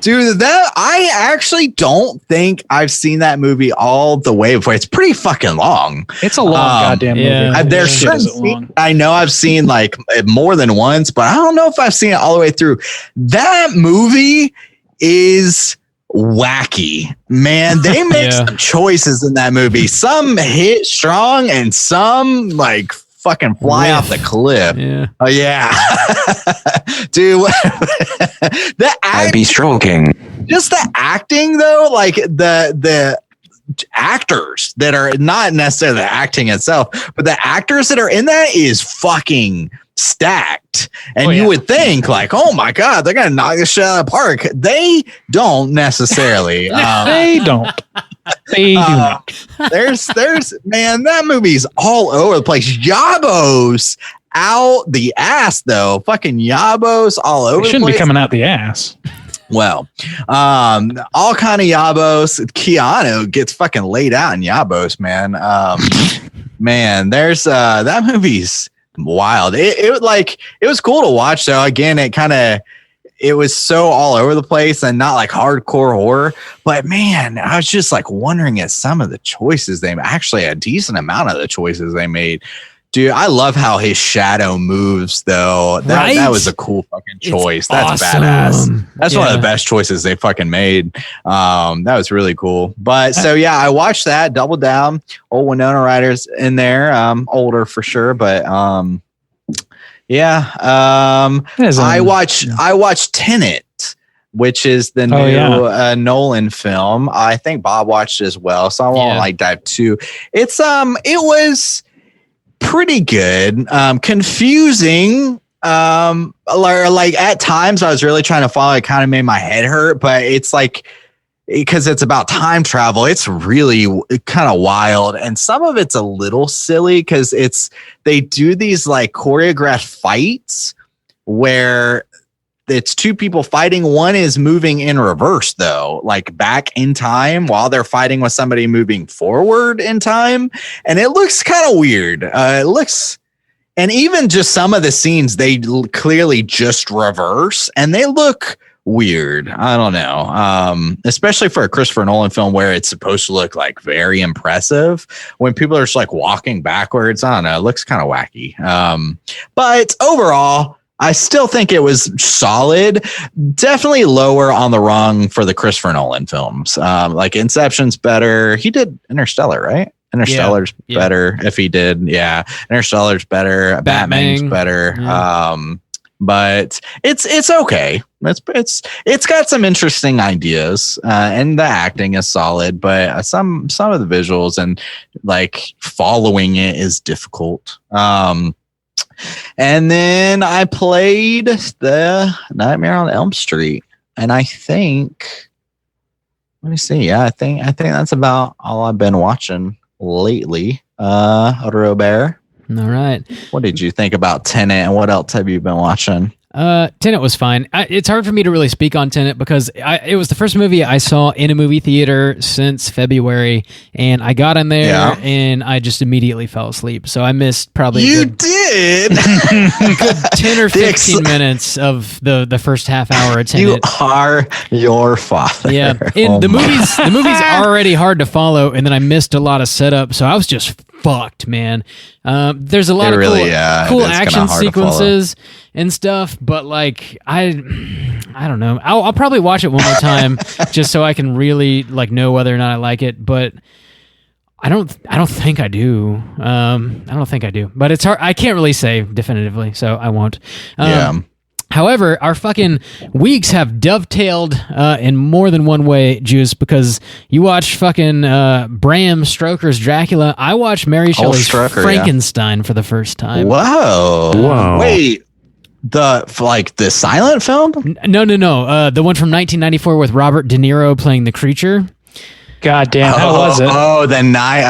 Dude, that I actually don't think I've seen that movie all the way before. It's pretty fucking long. It's a long goddamn movie. There's certain scenes I know I've seen like more than once, but I don't know if I've seen it all the way through. That movie is wacky, man. They make some choices in that movie. Some hit strong and some like fucking fly off the cliff. Yeah. Oh yeah. Dude, I'd be stroking. Just the acting though, like the actors that are not necessarily the acting itself, but the actors that are in that is fucking stacked. And you would think like, oh my God, they're gonna knock this shit out of the park. They don't necessarily. They don't. They do not. There's man, that movie's all over the place. Yabos out the ass though. Fucking Yabos all over the place. Shouldn't be coming out the ass. Well, all kind of Yabos. Keanu gets fucking laid out in Yabos, man. Man, there's that movie's wild. It was cool to watch though. Again, it was so all over the place and not like hardcore horror, but man, I was just like wondering at some of the choices actually a decent amount of the choices they made. Dude, I love how his shadow moves though. That was a cool fucking choice. That's awesome. badass. That's one of the best choices they fucking made. That was really cool. But so yeah, I watched that, doubled down. Old Winona Ryder's in there. Older for sure, but yeah. I watched Tenet, which is the new Nolan film. I think Bob watched it as well, so I won't like dive too. It was pretty good. Confusing. Like at times I was really trying to follow. It kind of made my head hurt, but it's like because it's about time travel, it's really kind of wild, and some of it's a little silly because they do these like choreographed fights where it's two people fighting. One is moving in reverse though, like back in time while they're fighting with somebody moving forward in time. And it looks kind of weird. And even just some of the scenes, they clearly just reverse and they look weird. I don't know. Especially for a Christopher Nolan film where it's supposed to look like very impressive. When people are just like walking backwards, I don't know. It looks kind of wacky. But overall, I still think it was solid. Definitely lower on the rung for the Christopher Nolan films. Like Inception's better. He did Interstellar, right? Interstellar's better if he did. Yeah. Interstellar's better. Batman's better. Yeah. But it's okay. It's got some interesting ideas, and the acting is solid, but some of the visuals and like following it is difficult. And then I played the Nightmare on Elm Street, and I think, let me see. Yeah, I think that's about all I've been watching lately. Robert. All right. What did you think about Tenet, and what else have you been watching? Tenet was fine. It's hard for me to really speak on Tenet because it was the first movie I saw in a movie theater since February, and I got in there and I just immediately fell asleep. So I missed probably a good 10 or 15 minutes of the first half hour of Tenet. You are your father. Yeah, and the movie's already hard to follow, and then I missed a lot of setup, so I was just fucked, man. There's a lot of cool action sequences and stuff, but like I don't know. I'll probably watch it one more time just so I can really like know whether or not I like it, but I don't think I do. I don't think I do. But it's hard. I can't really say definitively, so I won't. However, our fucking weeks have dovetailed in more than one way, Juice, because you watch fucking Bram Stoker's Dracula. I watched Mary Shelley's Frankenstein for the first time. Whoa. Wait, the silent film? No. The one from 1994 with Robert De Niro playing the creature. God damn, how was it? Oh,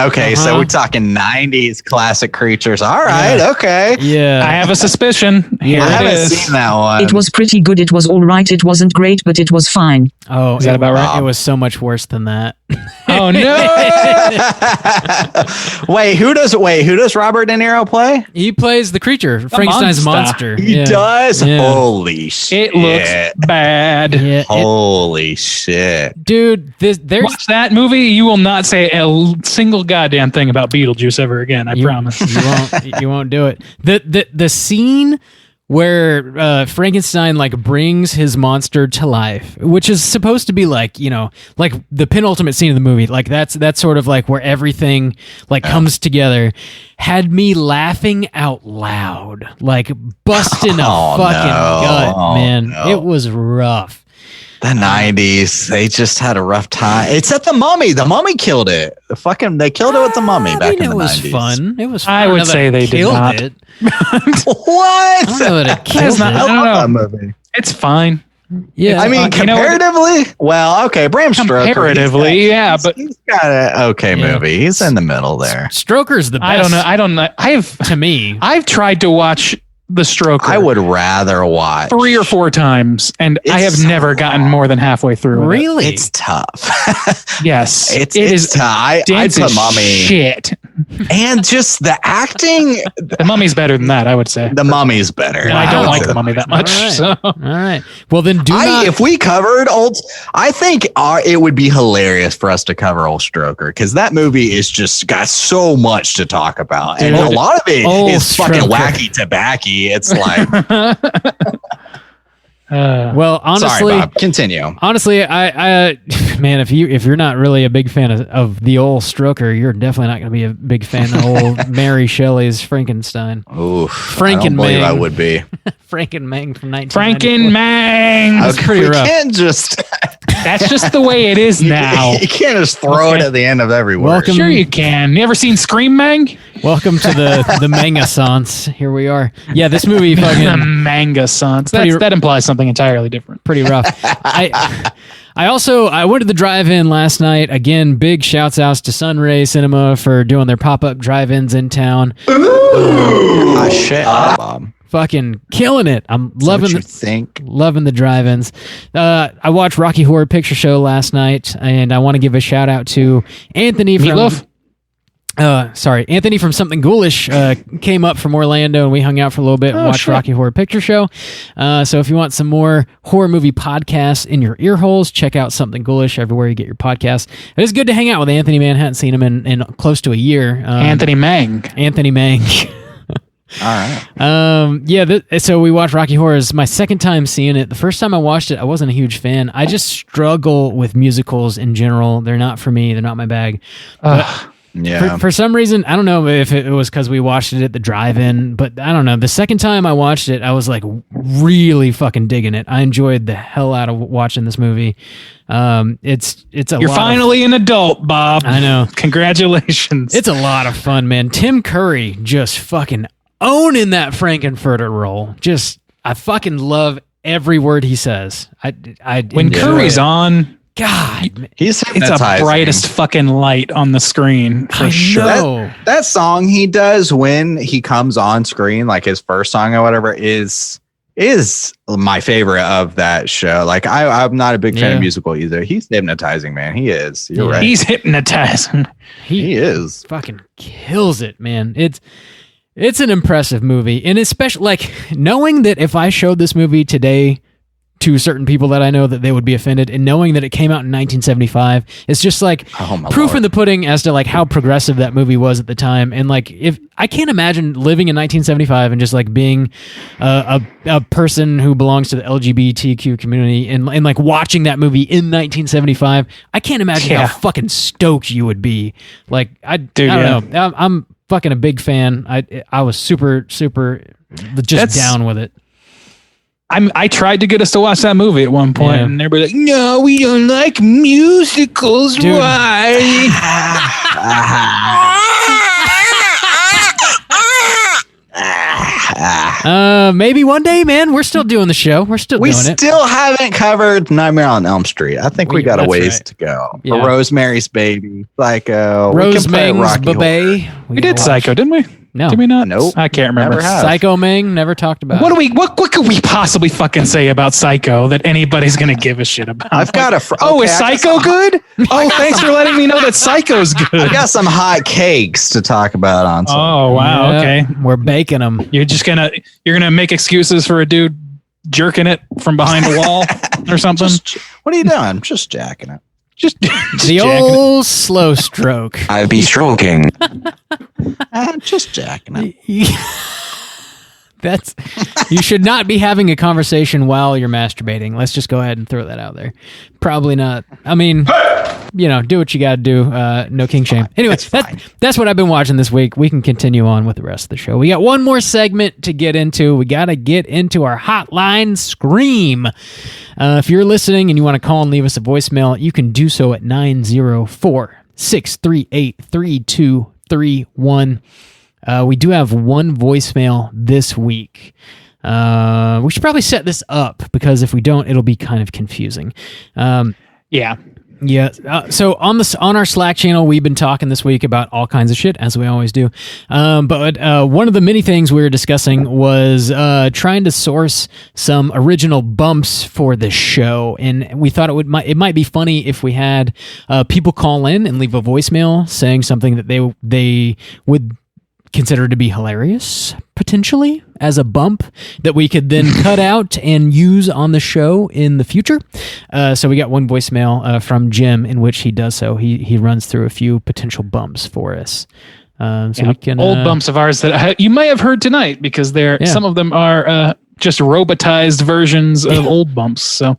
okay, so we're talking 90s classic creatures. All right, okay. Yeah. I have a suspicion. Here I haven't seen that one. It was pretty good. It was all right. It wasn't great, but it was fine. Oh, is that about right? It was so much worse than that. Oh no! Wait, who does Robert De Niro play? He plays the creature, Frankenstein's monster. He does. Yeah. Holy shit! It looks bad. Yeah, holy shit, dude! There's watch that movie. You will not say a single goddamn thing about Beetlejuice ever again. I promise. You won't do it. The scene where Frankenstein like brings his monster to life, which is supposed to be like, you know, like the penultimate scene of the movie, like that's sort of like where everything like comes together, had me laughing out loud, like busting a fucking gut, man. It was rough. The 90s, they just had a rough time. It's at The Mummy. The Mummy killed it. They killed it with The Mummy back in the 90s. It was fun. It was fun. I would say they did not. What? I don't know that it killed it. I love that movie. It's fine. Yeah, I mean, comparatively, Bram Stoker. Comparatively, but he's got an okay movie. He's in the middle there. Stoker's the best. I don't know. I've tried to watch The Stroker. I would rather watch 3 or 4 times, and I have never gotten more than halfway through. Really? It's tough. Yes, it is tough. I'd put Mummy. Shit. And just the acting. The Mummy's better than that, I would say. The Mummy's better. And I don't like The Mummy that much. All right. Well, then if we covered I think it would be hilarious for us to cover Old Stroker, because that movie is just got so much to talk about. And a lot of it is fucking wacky tobacco. It's like, well, honestly, sorry, Bob. Continue. Honestly, I man, if you're not really a big fan of the old Stroker, you're definitely not going to be a big fan of old Mary Shelley's Frankenstein. Ooh, Frankenmang. I would be. Frankenmang from 1994. Frankenmang. That's pretty rough. That's just the way it is now. You can't just throw it at the end of every word. Sure you can. You ever seen Scream Mang? Welcome to the manga-sance. Here we are. Yeah, this movie fucking... The manga-sance. That implies something entirely different. Pretty rough. I went to the drive-in last night. Again, big shouts outs to Sunray Cinema for doing their pop-up drive-ins in town. Shit, Bob. fucking killing it. I'm loving loving the drive-ins. I watched Rocky Horror Picture Show last night, and I want to give a shout out to Anthony from Anthony from Something Ghoulish came up from Orlando, and we hung out for a little bit and watched Rocky Horror Picture Show. So if you want some more horror movie podcasts in your ear holes, check out Something Ghoulish everywhere you get your podcasts. It is good to hang out with Anthony, man. Hadn't seen him in close to a year. Anthony Mang. All right. So we watched Rocky Horror. It's my second time seeing it. The first time I watched it, I wasn't a huge fan. I just struggle with musicals in general. They're not for me. They're not my bag. Yeah. For some reason, I don't know if it was because we watched it at the drive-in, but I don't know. The second time I watched it, I was like really fucking digging it. I enjoyed the hell out of watching this movie. You're finally an adult, Bob. I know. Congratulations. It's a lot of fun, man. Tim Curry just fucking owning that Frankenfurter role. I fucking love every word he says. When Curry's on, God, it's a brightest fucking light on the screen for sure. That song he does when he comes on screen, like his first song or whatever, is my favorite of that show. Like I'm not a big fan of musical either. He's hypnotizing, man. He is. You're right. He's hypnotizing. He is. Fucking kills it, man. It's an impressive movie, and especially like knowing that if I showed this movie today to certain people that I know, that they would be offended, and knowing that it came out in 1975, it's just like proof in the pudding as to like how progressive that movie was at the time. And like, if I can't imagine living in 1975 and just like being a person who belongs to the LGBTQ community and like watching that movie in 1975, I can't imagine how fucking stoked you would be. Like, I don't know. I'm fucking a big fan. I was super just down with it. I tried to get us to watch that movie at one point, and everybody like, no, we don't like musicals. Dude. Why? Maybe one day, man. We're still doing the show. We still haven't covered Nightmare on Elm Street. I think we got a ways to go. Yeah. Rosemary's Baby, Psycho, Rosemary's Baby. We did Psycho, didn't we? No. Did we not? Nope. I can't remember. Psycho Ming, never talked about. What could we possibly fucking say about Psycho that anybody's gonna give a shit about? I've got a. Is Psycho good? Oh, thanks for letting me know that Psycho's good. I got some hot cakes to talk about on. Oh wow, Yeah, okay. We're baking them. You're gonna make excuses for a dude jerking it from behind a wall or something. What are you doing? I'm just jacking it. Just the old slow stroke. I be stroking. I'm just jacking it. You should not be having a conversation while you're masturbating. Let's just go ahead and throw that out there. Probably not. I mean, do what you got to do. No king shame. Anyway, that's what I've been watching this week. We can continue on with the rest of the show. We got one more segment to get into. We got to get into our Hotline Scream. If you're listening and you want to call and leave us a voicemail, you can do so at 904-638-3231. We do have one voicemail this week. We should probably set this up because if we don't, it'll be kind of confusing. Yeah. So on our Slack channel, we've been talking this week about all kinds of shit, as we always do. But one of the many things we were discussing was trying to source some original bumps for the show, and we thought it might be funny if we had people call in and leave a voicemail saying something that they would consider to be hilarious, potentially, as a bump that we could then cut out and use on the show in the future. So we got one voicemail from Jim in which he does so. He runs through a few potential bumps for us. We can old bumps of ours that you may have heard tonight because some of them are just robotized versions of old bumps. So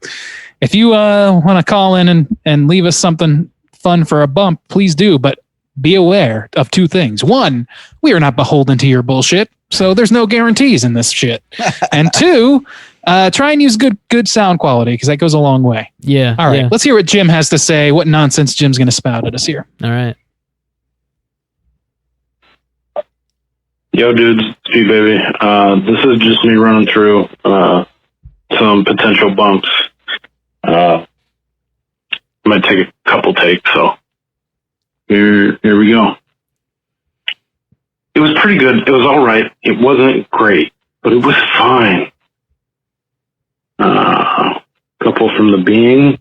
if you want to call in and leave us something fun for a bump, please do. But be aware of two things. One, we are not beholden to your bullshit, so there's no guarantees in this shit. And two, try and use good sound quality because that goes a long way. Yeah. All right. Let's hear what Jim has to say. What nonsense Jim's going to spout at us here. All right. Yo, dudes, Steve baby. This is just me running through some potential bumps. I might take a couple takes, so here we go. It was pretty good. It was all right. It wasn't great. but it was fine. Couple from The Being.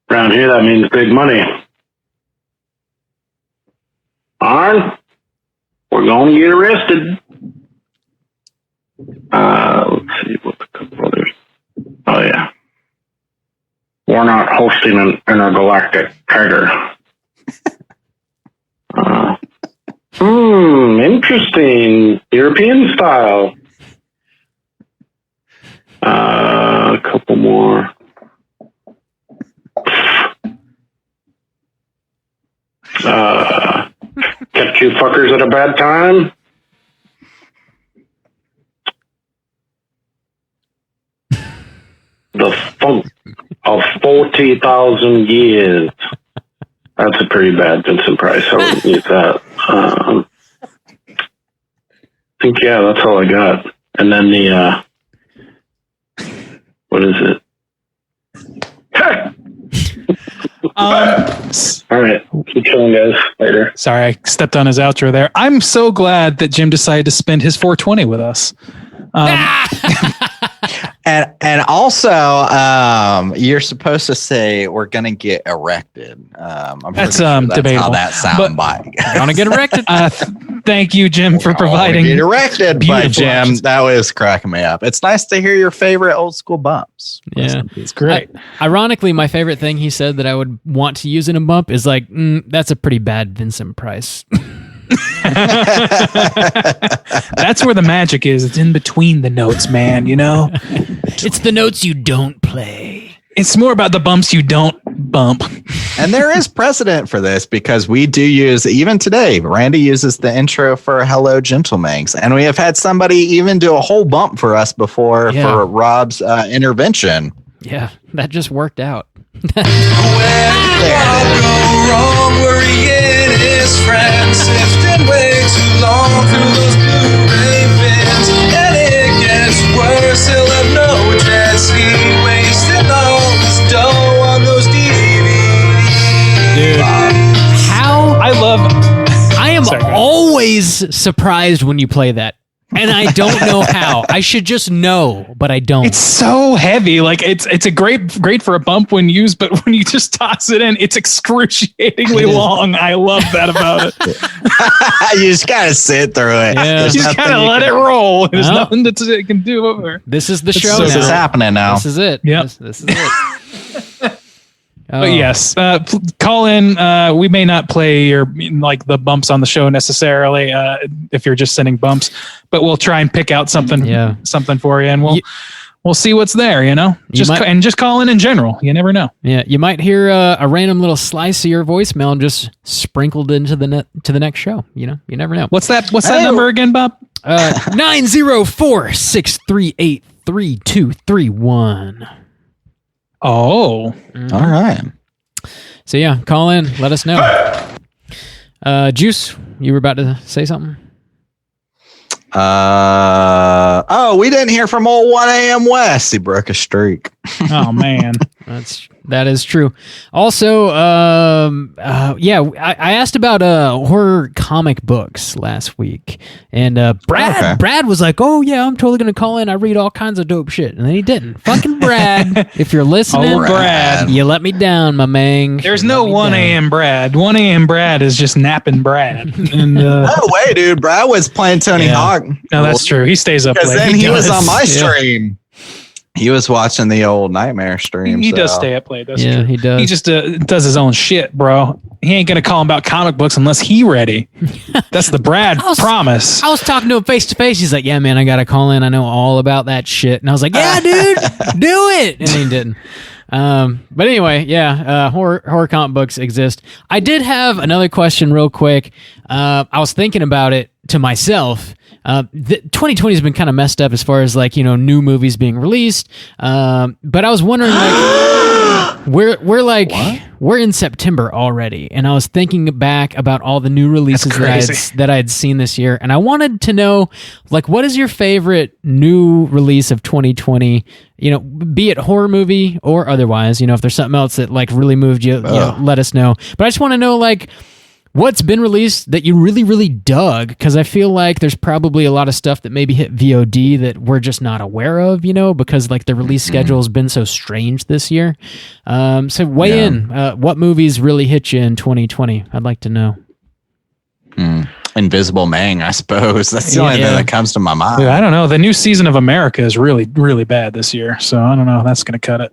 Around here, that means big money. Arn, we're going to get arrested. Let's see, what's a couple others? Oh, yeah. We're not hosting an intergalactic tiger. Interesting. European style. A couple more. Kept you fuckers at a bad time. The funk of 40,000 years. That's a pretty bad Vincent Price. I wouldn't use that. I think, yeah, that's all I got. And then the, what is it? All right. Keep chilling, guys. Later. Sorry, I stepped on his outro there. I'm so glad that Jim decided to spend his 420 with us. And also, you're supposed to say we're gonna get erected. That's debatable. How that sound bite. I want to get erected. Thank you, Jim, for providing. Get erected, but Jim, options. that was cracking me up. It's nice to hear your favorite old school bumps. Yeah, it's great. Ironically, my favorite thing he said that I would want to use in a bump is like, that's a pretty bad Vincent Price. That's where the magic is. It's in between the notes, man. You know, it's the notes you don't play. It's more about the bumps you don't bump. And there is precedent for this because we do use, even today, Randy uses the intro for Hello Gentleman's. And we have had somebody even do a whole bump for us before for Rob's intervention. Yeah, that just worked out. Where did Rob go wrong? Worrying his friends, sifting way too long through those Blu-ray bins. And it gets worse, he'll have no jet ski, wasting all his dough on those DVDs. Dude, how I am Sorry, always surprised when you play that. And I don't know how. I should just know, but I don't. It's so heavy. Like it's a great for a bump when used, but when you just toss it in, it's excruciatingly long. I love that about it. You just gotta sit through it. Yeah. You just gotta let it roll. There's nothing that it can do over. This is the show. This is happening now. This is it. Yep. This is it. But yes, call in. We may not play your the bumps on the show necessarily if you're just sending bumps, but we'll try and pick out something for you, and we'll see what's there. You know, just call in general. You never know. Yeah, you might hear a random little slice of your voicemail just sprinkled into the next show. You know, you never know. What's that number again, Bob? 904-638-3231. Oh, all right. So yeah, call in. Let us know. Juice, you were about to say something? We didn't hear from old 1 a.m. West. He broke a streak. Oh man. That is true. Also, I asked about horror comic books last week, and Brad was like, "Oh yeah, I'm totally gonna call in. I read all kinds of dope shit," and then he didn't. Fucking Brad, if you're listening, Brad, you let me down, my man. There's no 1 a.m. Brad. 1 a.m. Brad is just napping Brad. And, no way, dude. Brad was playing Tony Hawk. No, that's true. He stays up late. Because then he was on my stream. He was watching the old Nightmare stream. He does stay up late. That's true. He does. He just does his own shit, bro. He ain't gonna call him about comic books unless he ready. That's the Brad promise. I was talking to him face to face. He's like, "Yeah, man, I gotta call in. I know all about that shit." And I was like, "Yeah, dude, do it." And he didn't. But anyway, horror comic books exist. I did have another question real quick. I was thinking about it to myself. 2020 has been kind of messed up as far as new movies being released. But I was wondering we're in September already, and I was thinking back about all the new releases that I had seen this year, and I wanted to know what is your favorite new release of 2020? Be it horror movie or otherwise. If there's something else that really moved you, let us know. But I just want to know what's been released that you really, really dug? Because I feel like there's probably a lot of stuff that maybe hit VOD that we're just not aware of, because like the release schedule has been so strange this year. So weigh in. What movies really hit you in 2020? I'd like to know. Invisible Man, I suppose. That's the only thing that comes to my mind. Dude, I don't know. The new season of America is really, really bad this year. So I don't know. That's going to cut it.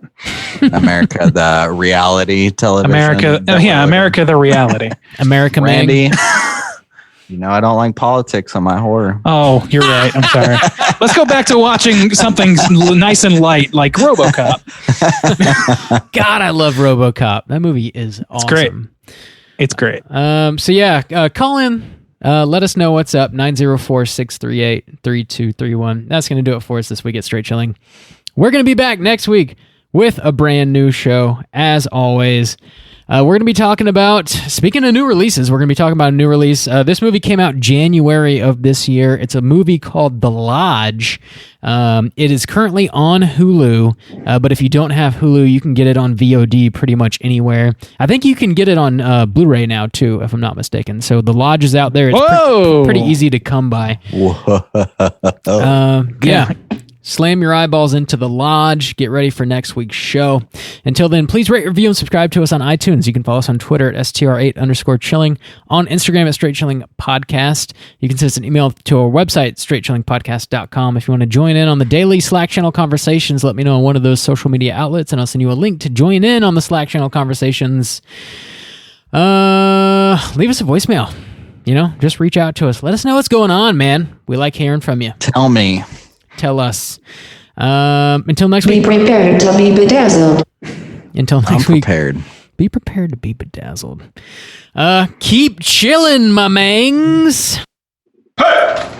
America, the reality television. America, the reality. America, Randy. I don't like politics on my horror. Oh, you're right. I'm sorry. Let's go back to watching something nice and light like RoboCop. God, I love RoboCop. That movie is awesome. It's great. Call in. Let us know what's up. 904-638-3231. That's going to do it for us this week at Straight Chilling. We're going to be back next week with a brand new show, as always. We're going to be talking about, speaking of new releases, we're going to be talking about a new release. This movie came out January of this year. It's a movie called The Lodge. It is currently on Hulu, but if you don't have Hulu, you can get it on VOD pretty much anywhere. I think you can get it on Blu-ray now, too, if I'm not mistaken. So The Lodge is out there. It's pretty easy to come by. Yeah. Slam your eyeballs into The Lodge. Get ready for next week's show. Until then, please rate, review, and subscribe to us on iTunes. You can follow us on Twitter at STR8_chilling, on Instagram at Straight Chilling Podcast. You can send us an email to our website, straightchillingpodcast.com. If you want to join in on the daily Slack channel conversations, let me know on one of those social media outlets, and I'll send you a link to join in on the Slack channel conversations. Leave us a voicemail. Just reach out to us. Let us know what's going on, man. We like hearing from you. Tell me. Tell us. Until next week. Be prepared to be bedazzled. Until next week. Be prepared to be bedazzled. Keep chilling, my mangs. Hey!